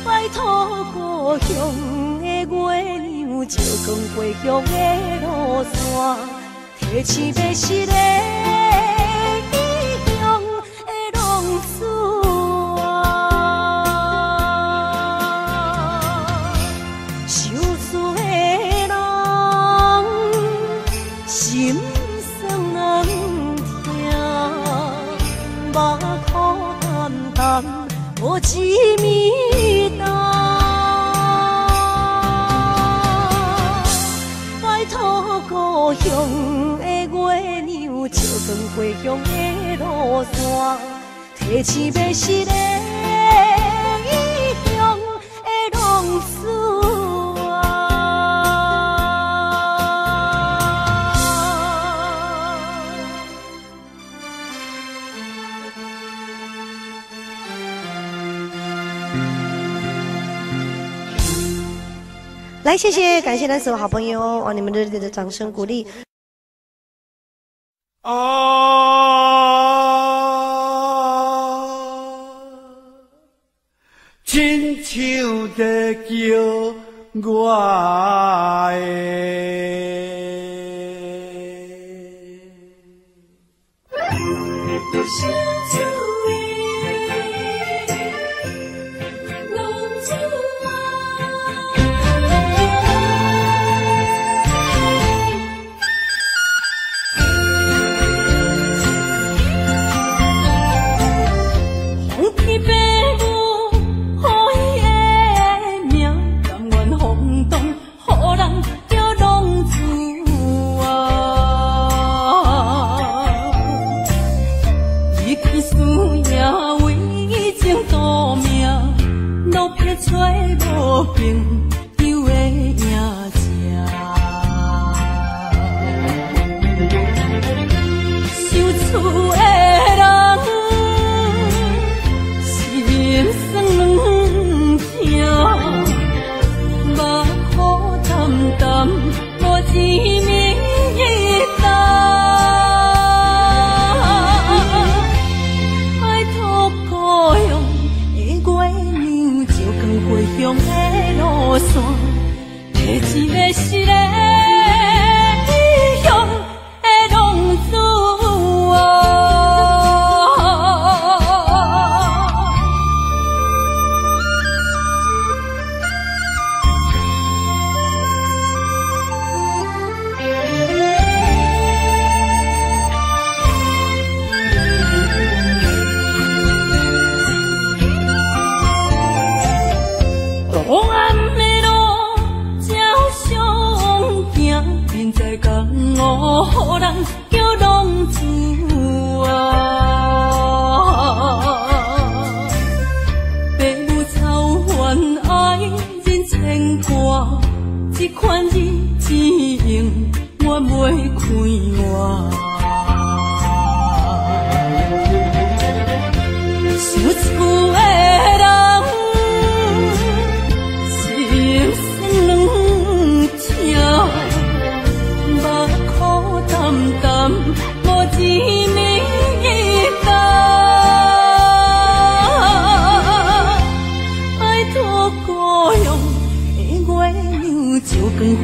拜托故乡的月娘，照光回乡的路线，提醒要是个异乡的浪子啊。受罪的人。心酸人听，目眶淡淡，无一面红。拜托故乡的月娘，照光回乡的路线，提醒要是个异乡的浪子啊。来，谢谢，感谢那所有好朋友哦，你们热烈的掌声鼓励。亲像在叫我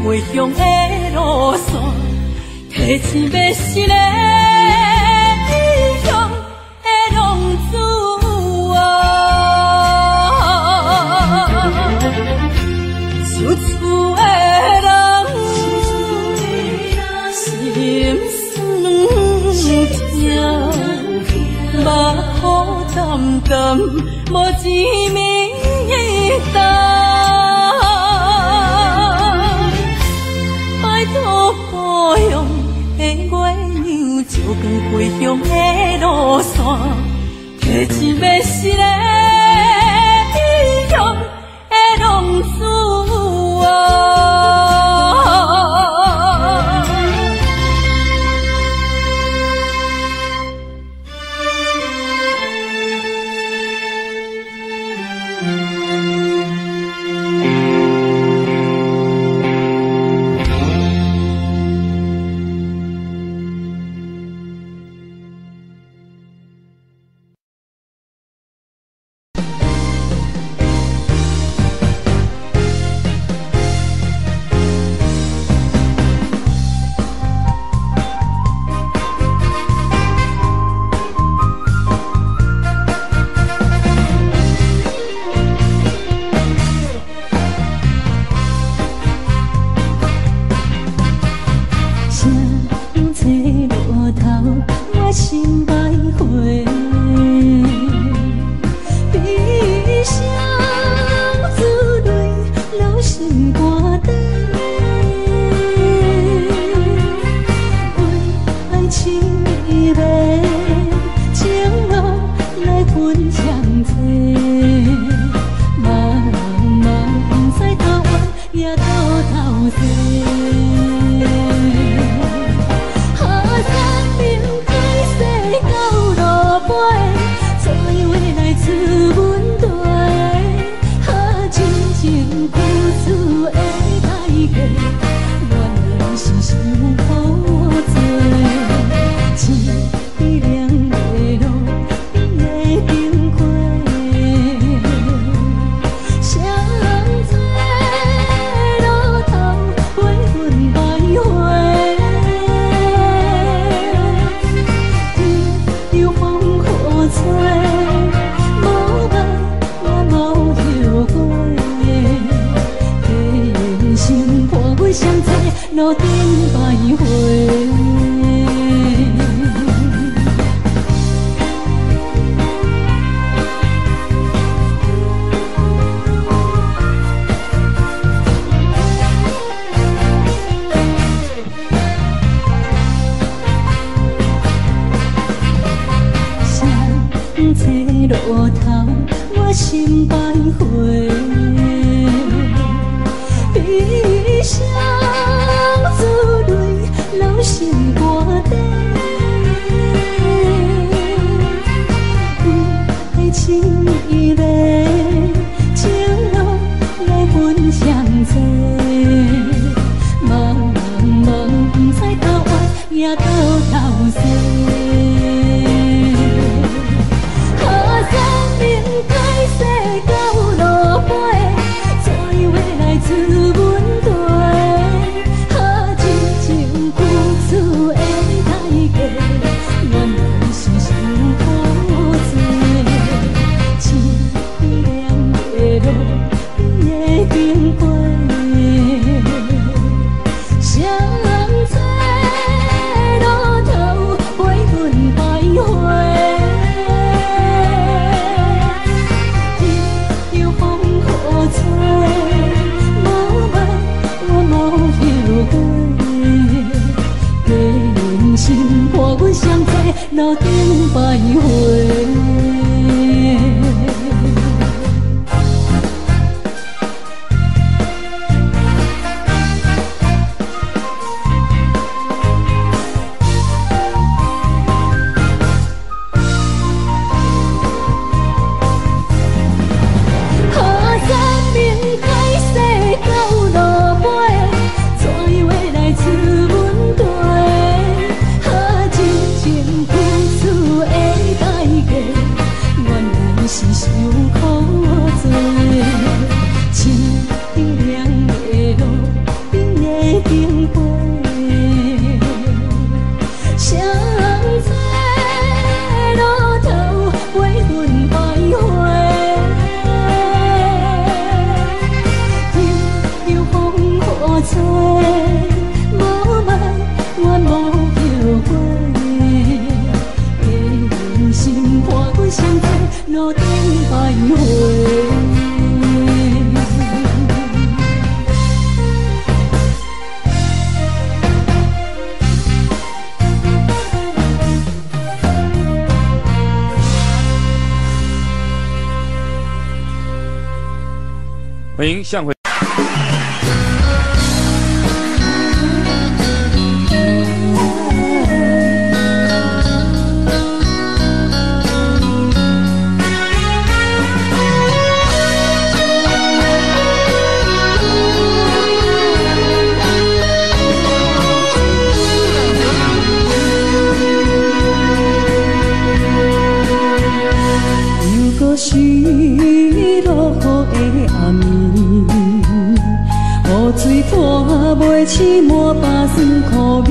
回乡的路线，提醒要是个异乡的浪子啊，受厝的人心酸痛，目眶澹澹，无一面答。故乡的月亮，照光回乡的路线，提醒要是个异乡的浪子啊。分相济，茫茫不知头弯也头西。好山明海誓到路尾，做伙来出阮地。好真情付出的代价，原来是伤苦多。千里两地路，边的经过，谁知路头悲愤徘徊。天有风雨吹，无爱我无后悔。地缘心伴阮相济，路顶徘徊。坐路头，我心徘徊，悲伤自泪流心肝底。爱情意味，情路来分相济，茫茫不知头弯也头西。路顶徘徊。路顶徘徊。欢迎向回。是落雨的暗暝，雨水拖袂起满巴酸苦味，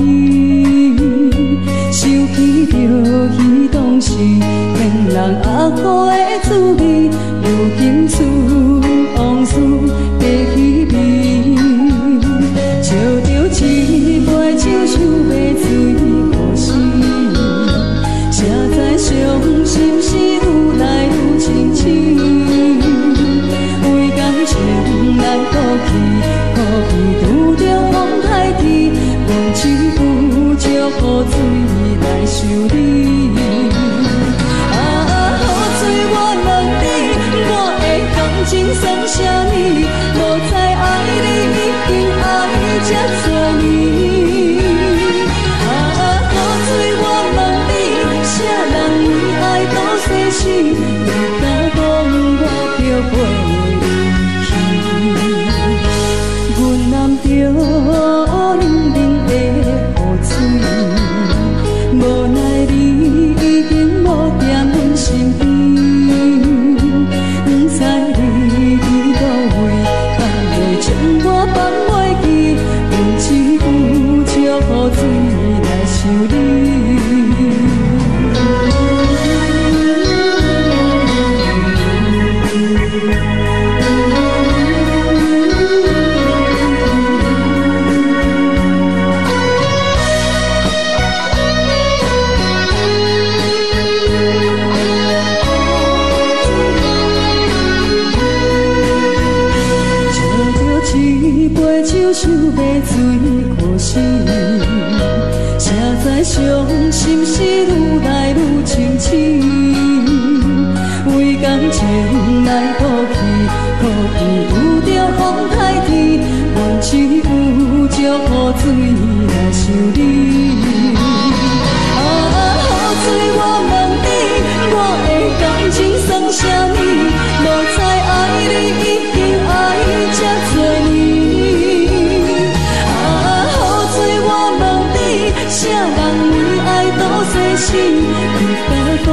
想起着彼当时骗人压苦的滋味，如今厝往事白稀微，笑着一杯酒想要醉故事，谁知伤心事愈来愈清醒，为感情难过去，可悲拄着风台天，无只有借雨水来修理。啊，雨水。情算啥呢？无知爱你已经爱这多年。啊，雨水我问你，啥人为爱赌生死？你敢讲我着袂离去？阮男着冷冷的雨水，无奈你已经无在阮身边。雨水来想你。喝着一杯酒，想要醉可惜。谁知伤心事愈来愈深深，为感情来赌气，可能有着风台天，阮只有借雨水来想你。啊，雨水我问你，我的感情算啥呢？无知爱你已经爱这多年。啥人为爱赌生死？你敢讲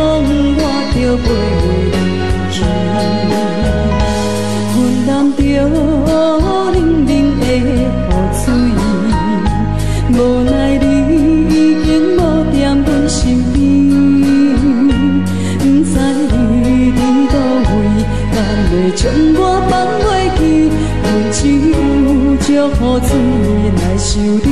我着袂离去？阮男着冷冷的雨水，无奈你已经无在阮身边。不知你伫倒位，敢会将我放袂记？阮只有借雨水来想你。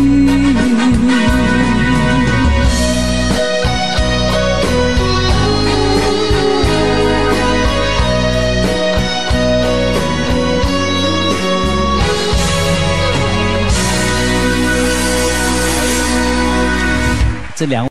这两。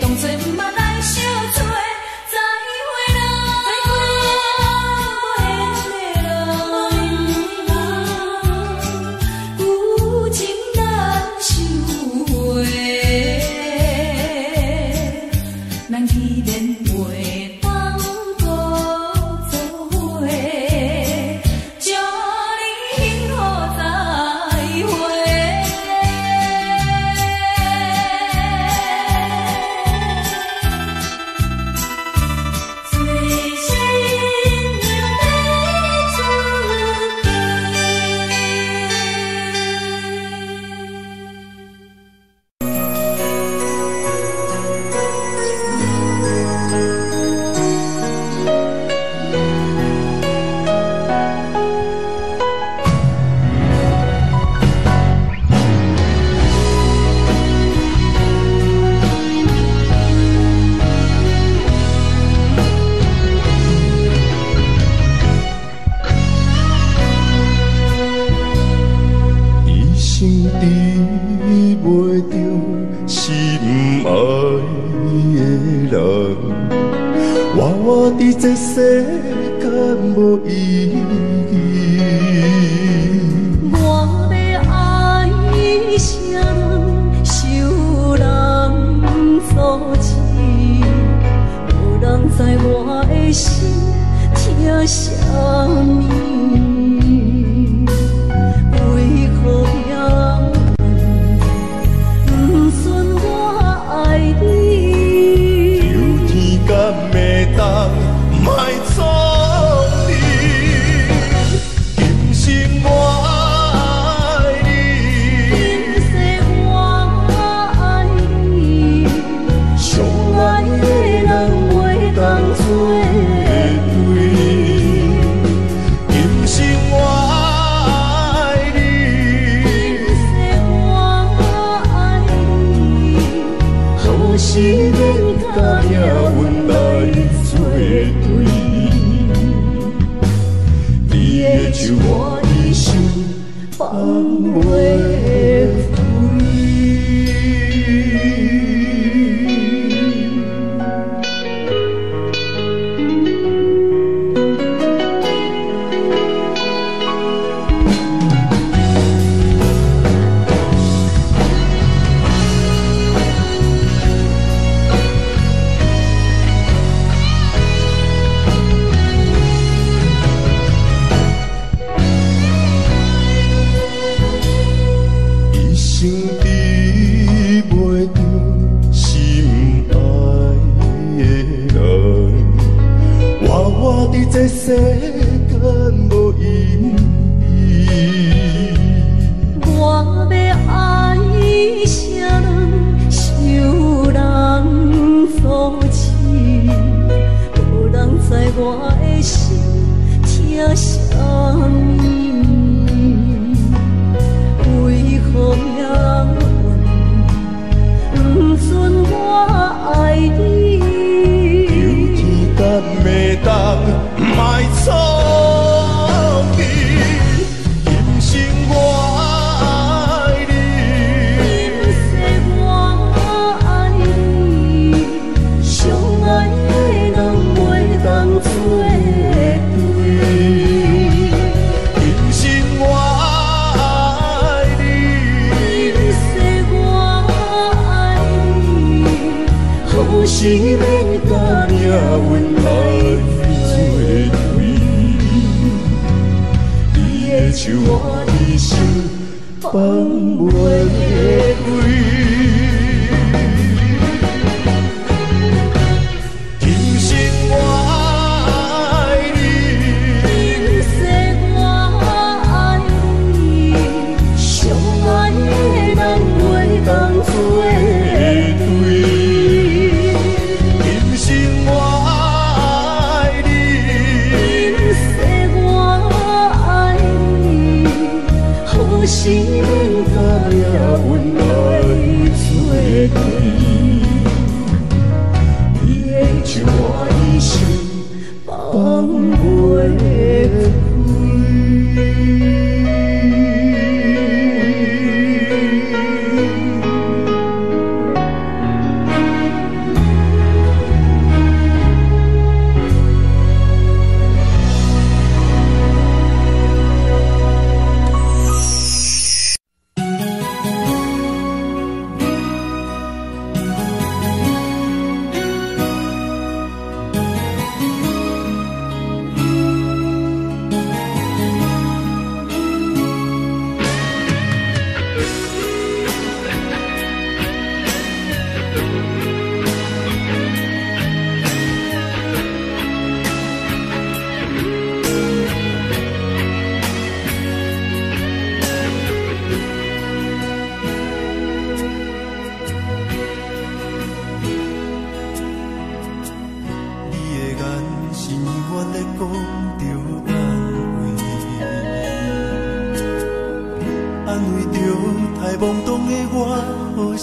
当作毋捌来相做，再会啦，有情难收回，咱依然袂当搁做伙，祝你幸福再会。最心又要出一生治袂着心爱的人，活伫这世间无意义。我要爱啥人，受人所欺，无人知我的心疼啥物。为何命运不顺我爱你？有天敢会当莫错你，今生我爱你，今世我爱你，相爱的人袂当做对。今生我爱你，今世我爱你，何时免甲命运来作对？你的手我一生放袂开。一生治袂着心爱的人，活伫这世间无意义。我要爱啥人，受人所欺，无人知我的心疼啥物。为何命运不顺我爱你？有天敢会当莫错你，今生我爱你，今世我爱你，相爱的人袂当做对。今生我爱你，今世我爱你，何时免甲命运来作对？你的手我一生放袂开。今生我爱你，今世我爱你，相爱的人袂当做对。今生我爱你，今世我爱你，何时免甲命运来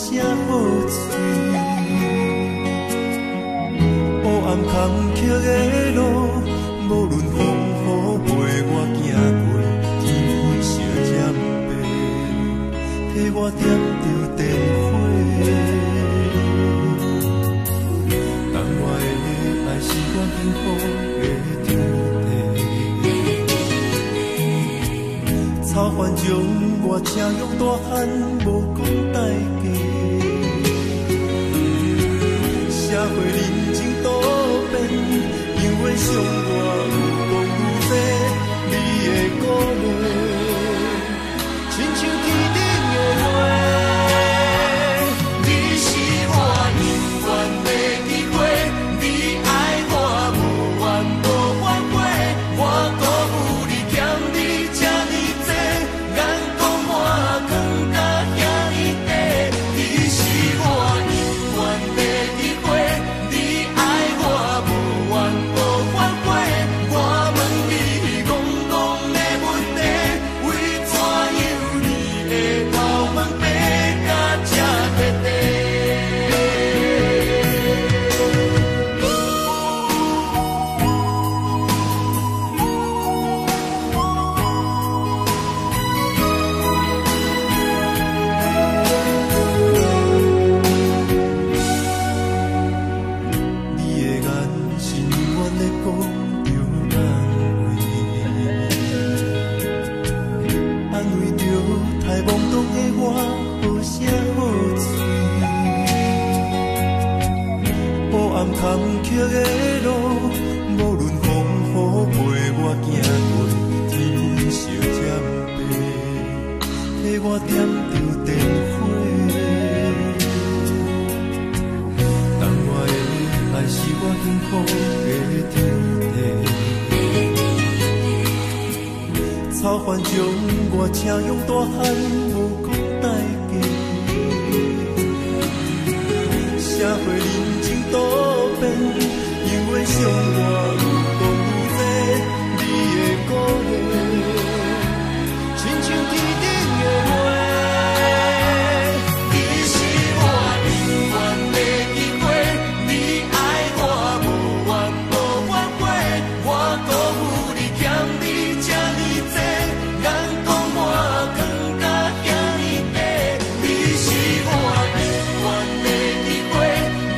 啥好吹。黑暗坎坷的路，无论风雨陪我行过，天昏烧渐白，替我点着灯火。等我的爱是我幸福的天地。草原将我请用大汉，无讲代价。社会人情多变，因为上我有讲有多，你的鼓励，亲像天顶的花。你是我永远的机会，你爱我无怨无反悔，我辜负你欠你这么多，眼光满光甲遐尼短。你是我永远的机会，你爱我无怨无反悔，我问你戆戆的问题，为怎样你的头毛白甲这块地？你的眼是永远在讲着安慰着太懵懂的我，无啥好吹。黑暗坎坷的路，无论风雨陪我行过，天昏烧渐白，替我点着灯火。等我的爱是我幸福的天地。草原将我请用大汉，无讲代价。社会人情多变，因为上我有讲有多，你的鼓励，亲像天顶的花。你是我永远的机会，你爱我无怨无反悔，我辜负你欠你这么多，眼光满光甲遐尼短。你是我永远的机会，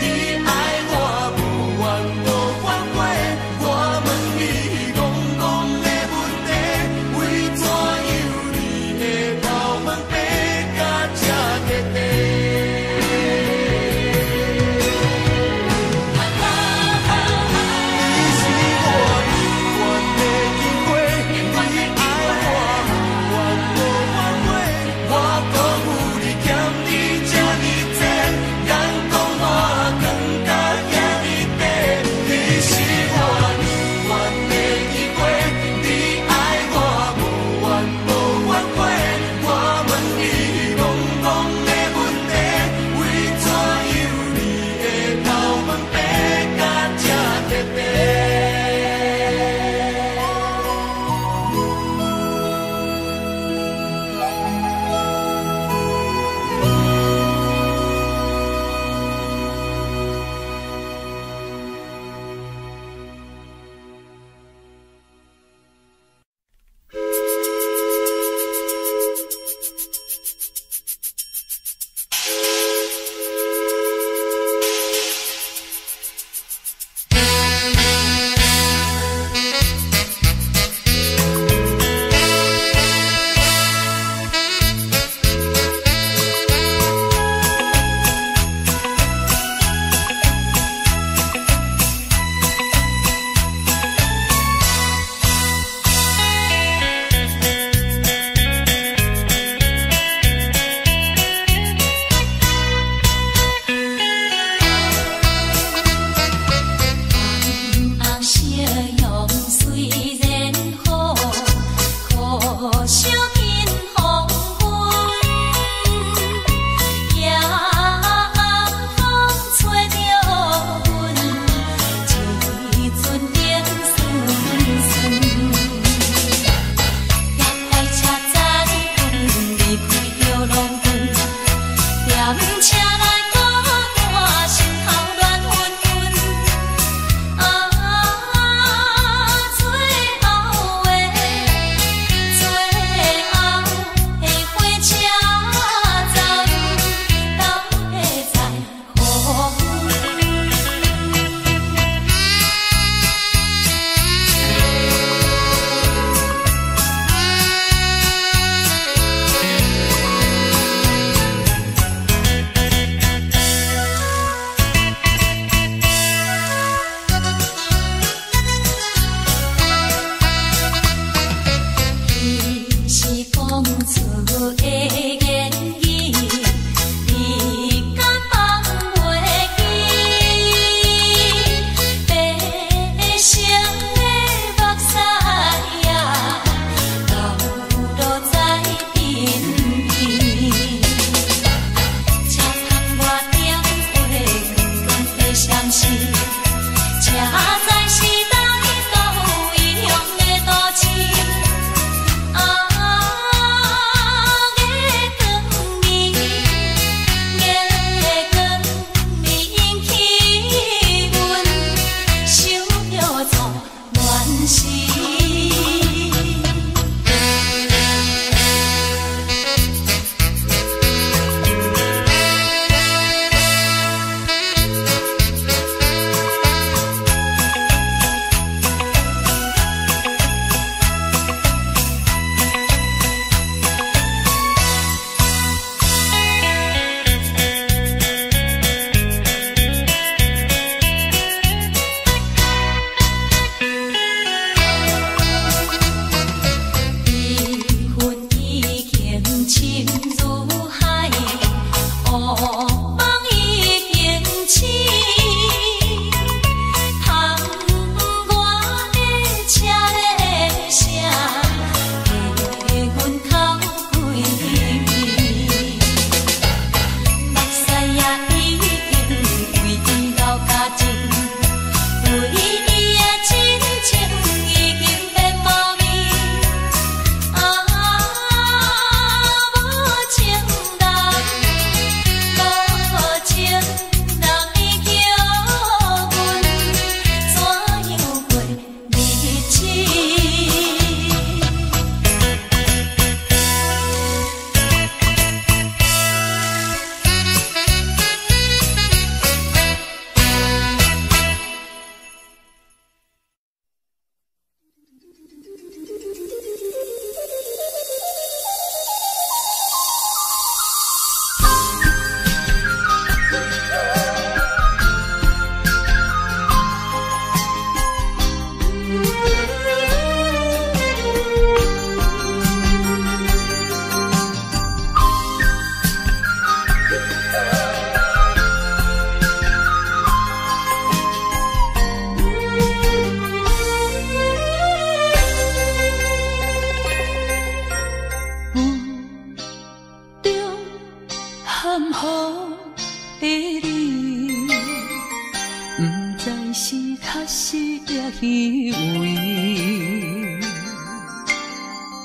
你爱我无怨无反悔，男是，车载时代到有异乡的都市。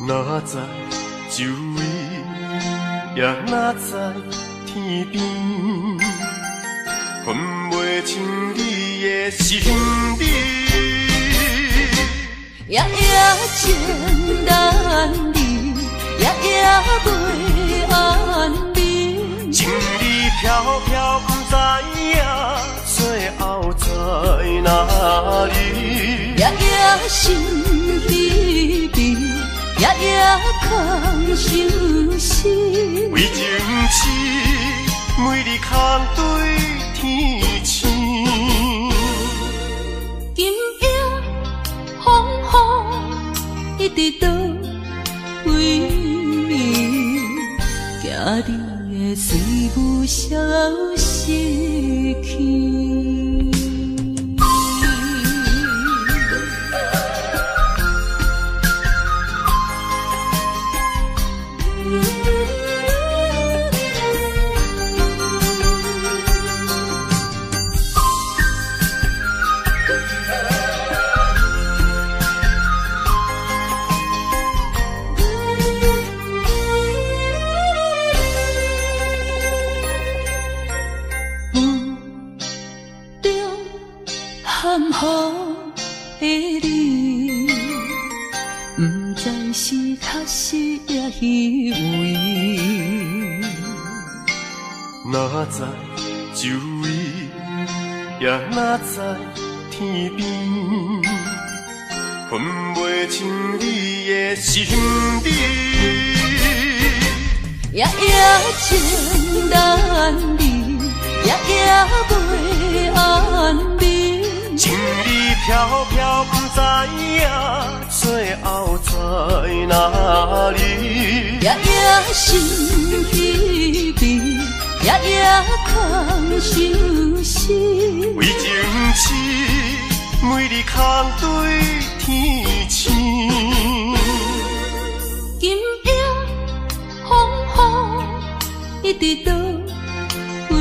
哪知周围，也哪知天边，分袂清你的心理。夜夜情难离，夜夜袂安眠。情意飘飘，不知影最后在哪里。夜夜心稀微，夜夜空相思。为情痴，每日空对天星。今夜风雨一直倒位，惊你的随舞消失去。哪知周围，也哪知天边，分袂清你的心理。夜夜情难离，夜夜袂安眠。情意飘飘，不知影最后在哪里。夜夜心稀微，夜夜空相思。为情痴，每日空对天星。今夜风雨一直倒位，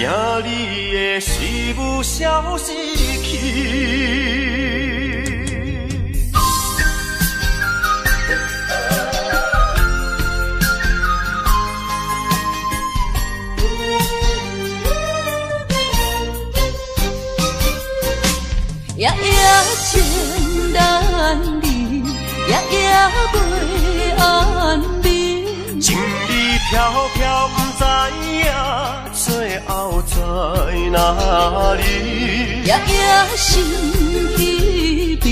惊你的事物消失去。夜夜情难离，夜夜袂安眠。情意飘飘，不知影最后在哪里。夜夜心稀微，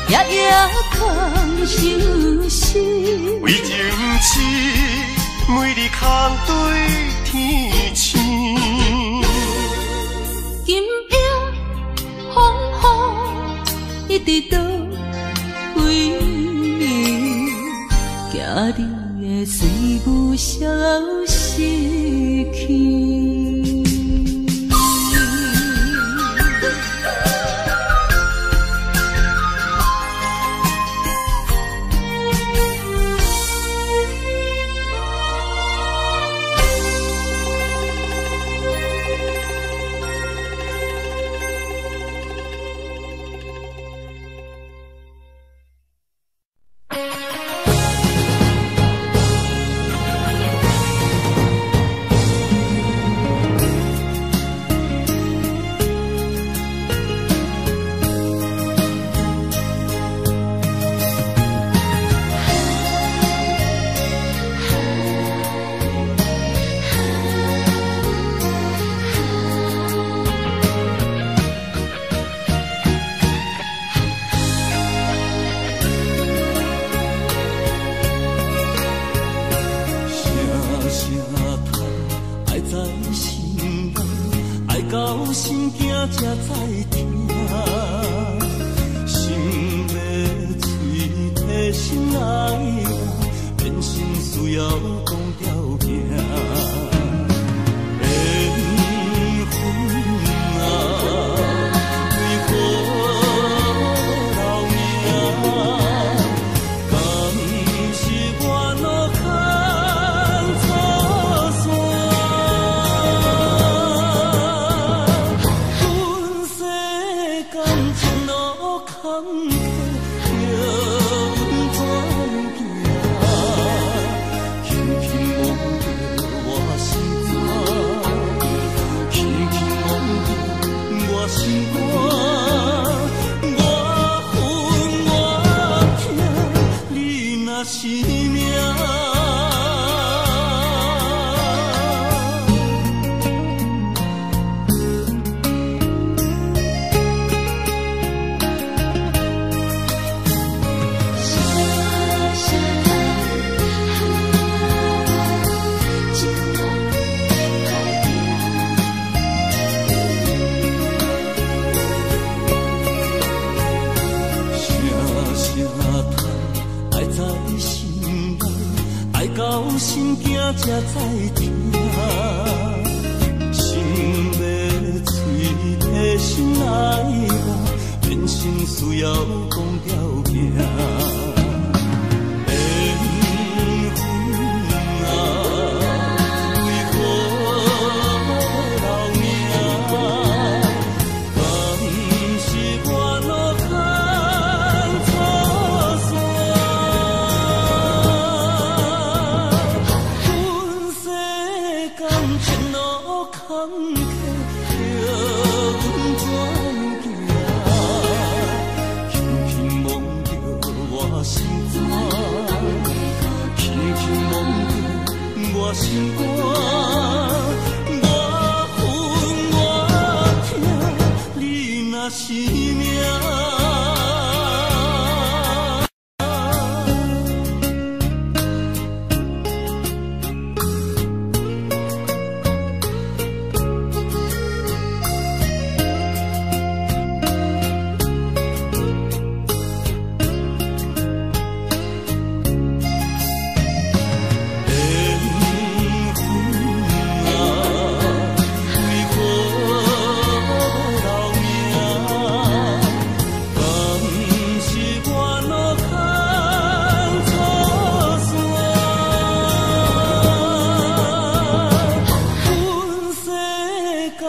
夜夜空相思。为情痴，每日空对天星。今夜风雨一直到归暝，惊你的水母消失去。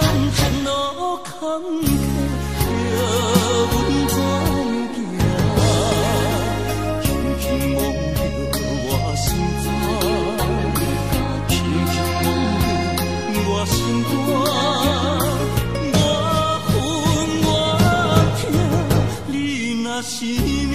感情路坎坷，阮怎行？轻轻望着我心肝，轻轻望着我心肝，我恨我痛，你若是命。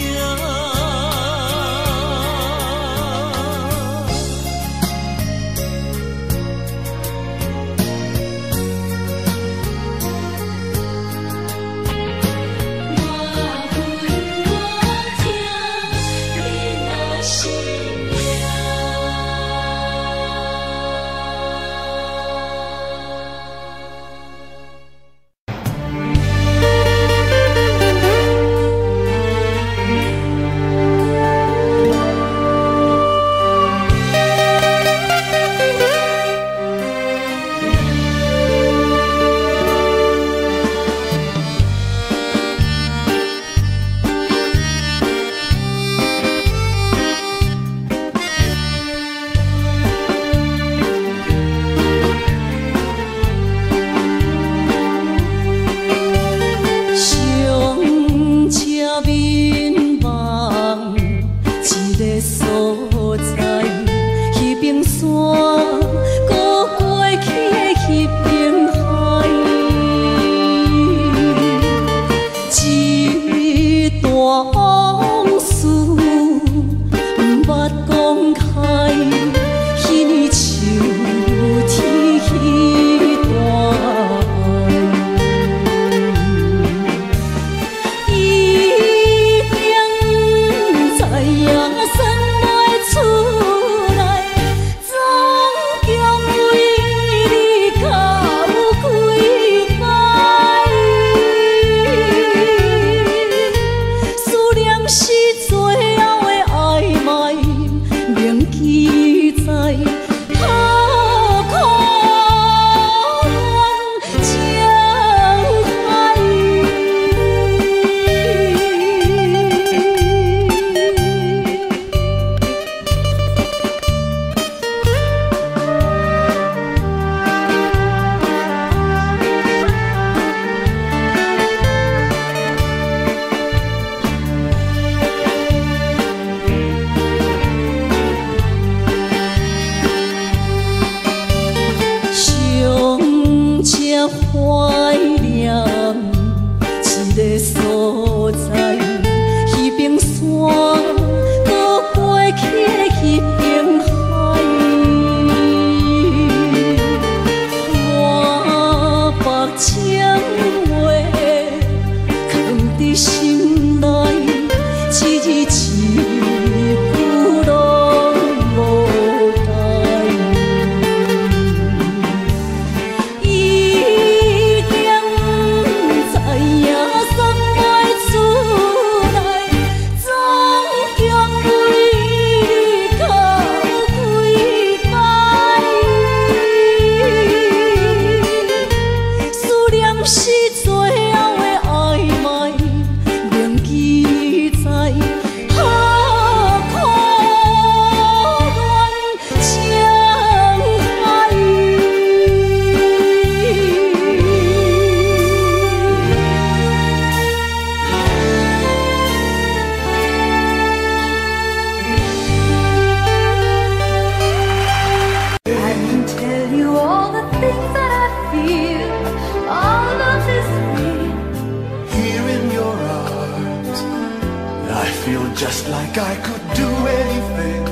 Just like I could do anything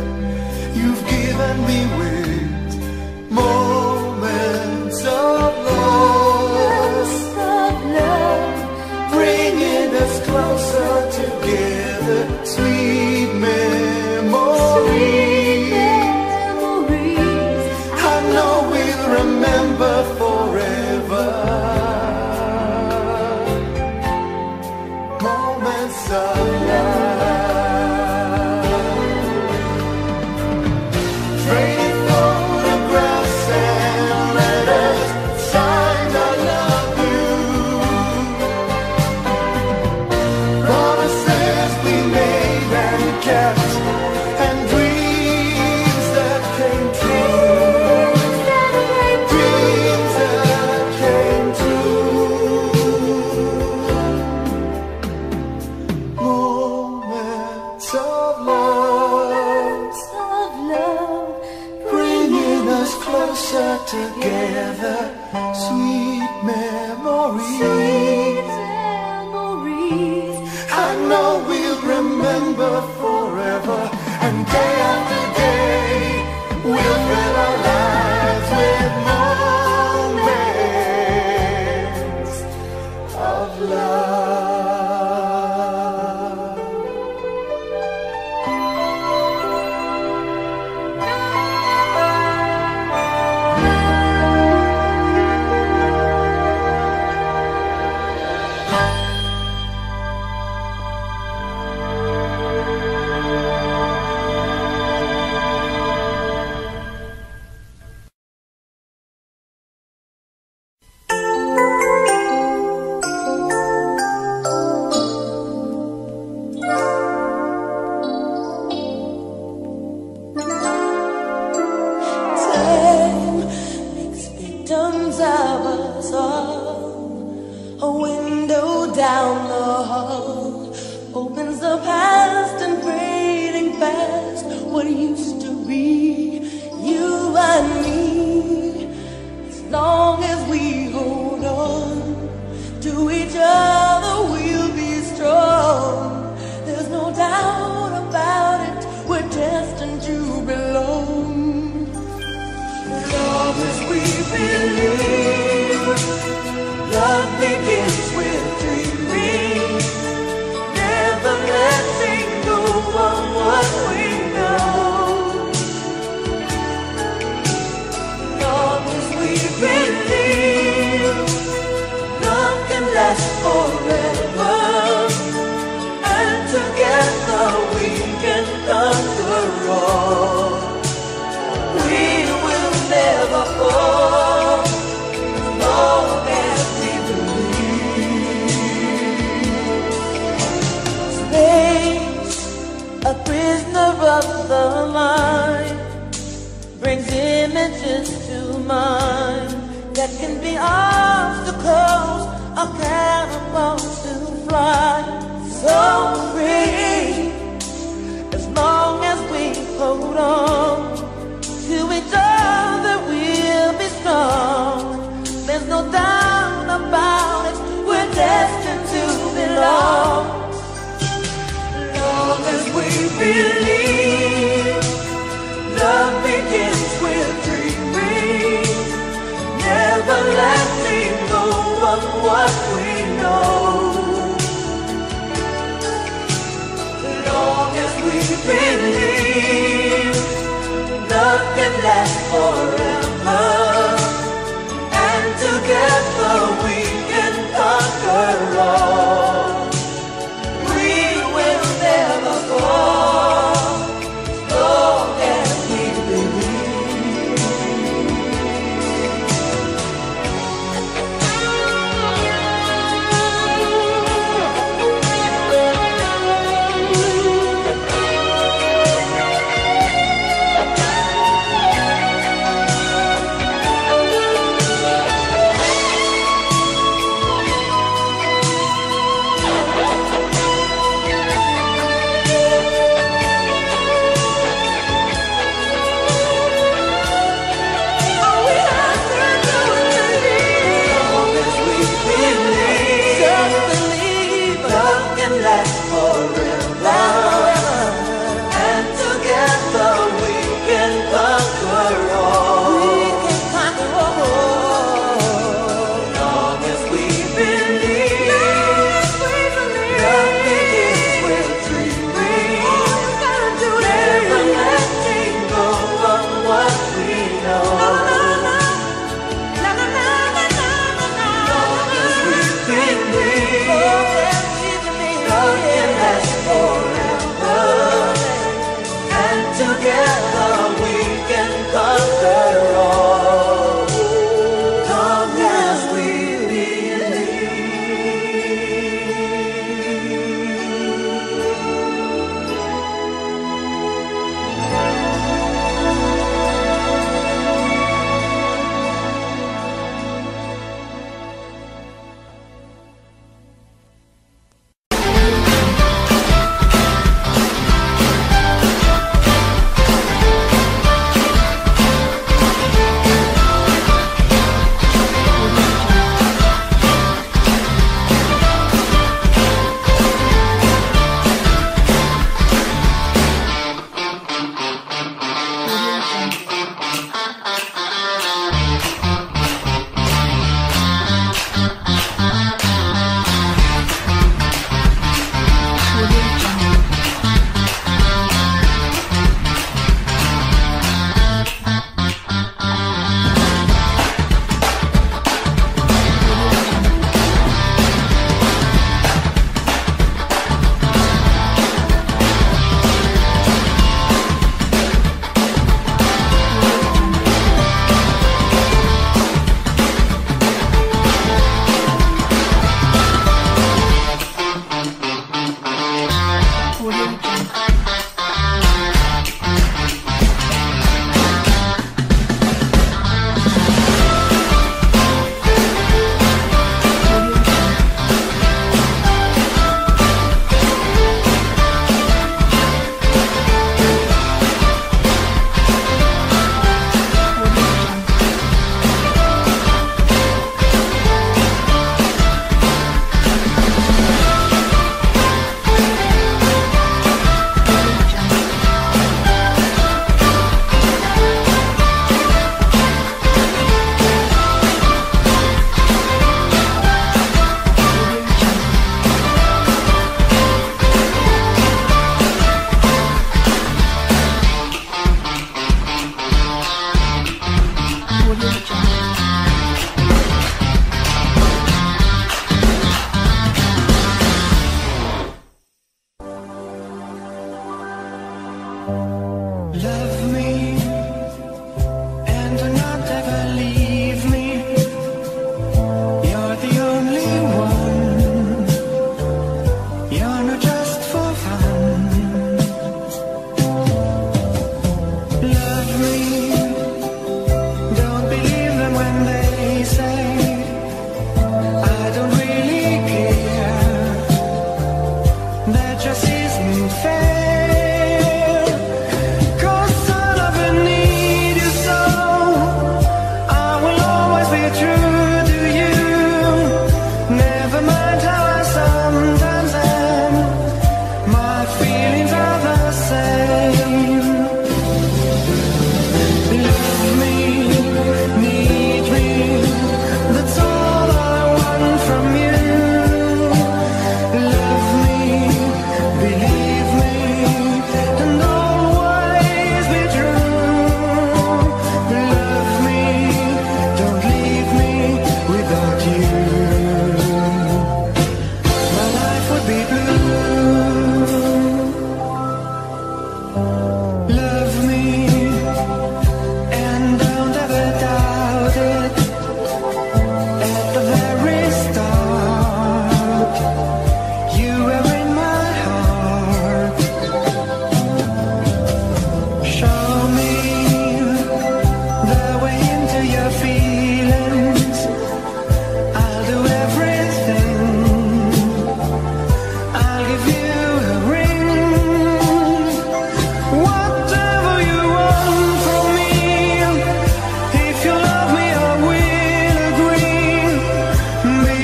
you've given me with moments of love, bringing us closer together, sweet memories. I know we'll remember forever. Moments of love. Photographs and letters. sweet memories. I know we'll remember forever, and day after day we'll fill our lives with moments of love.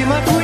嘛对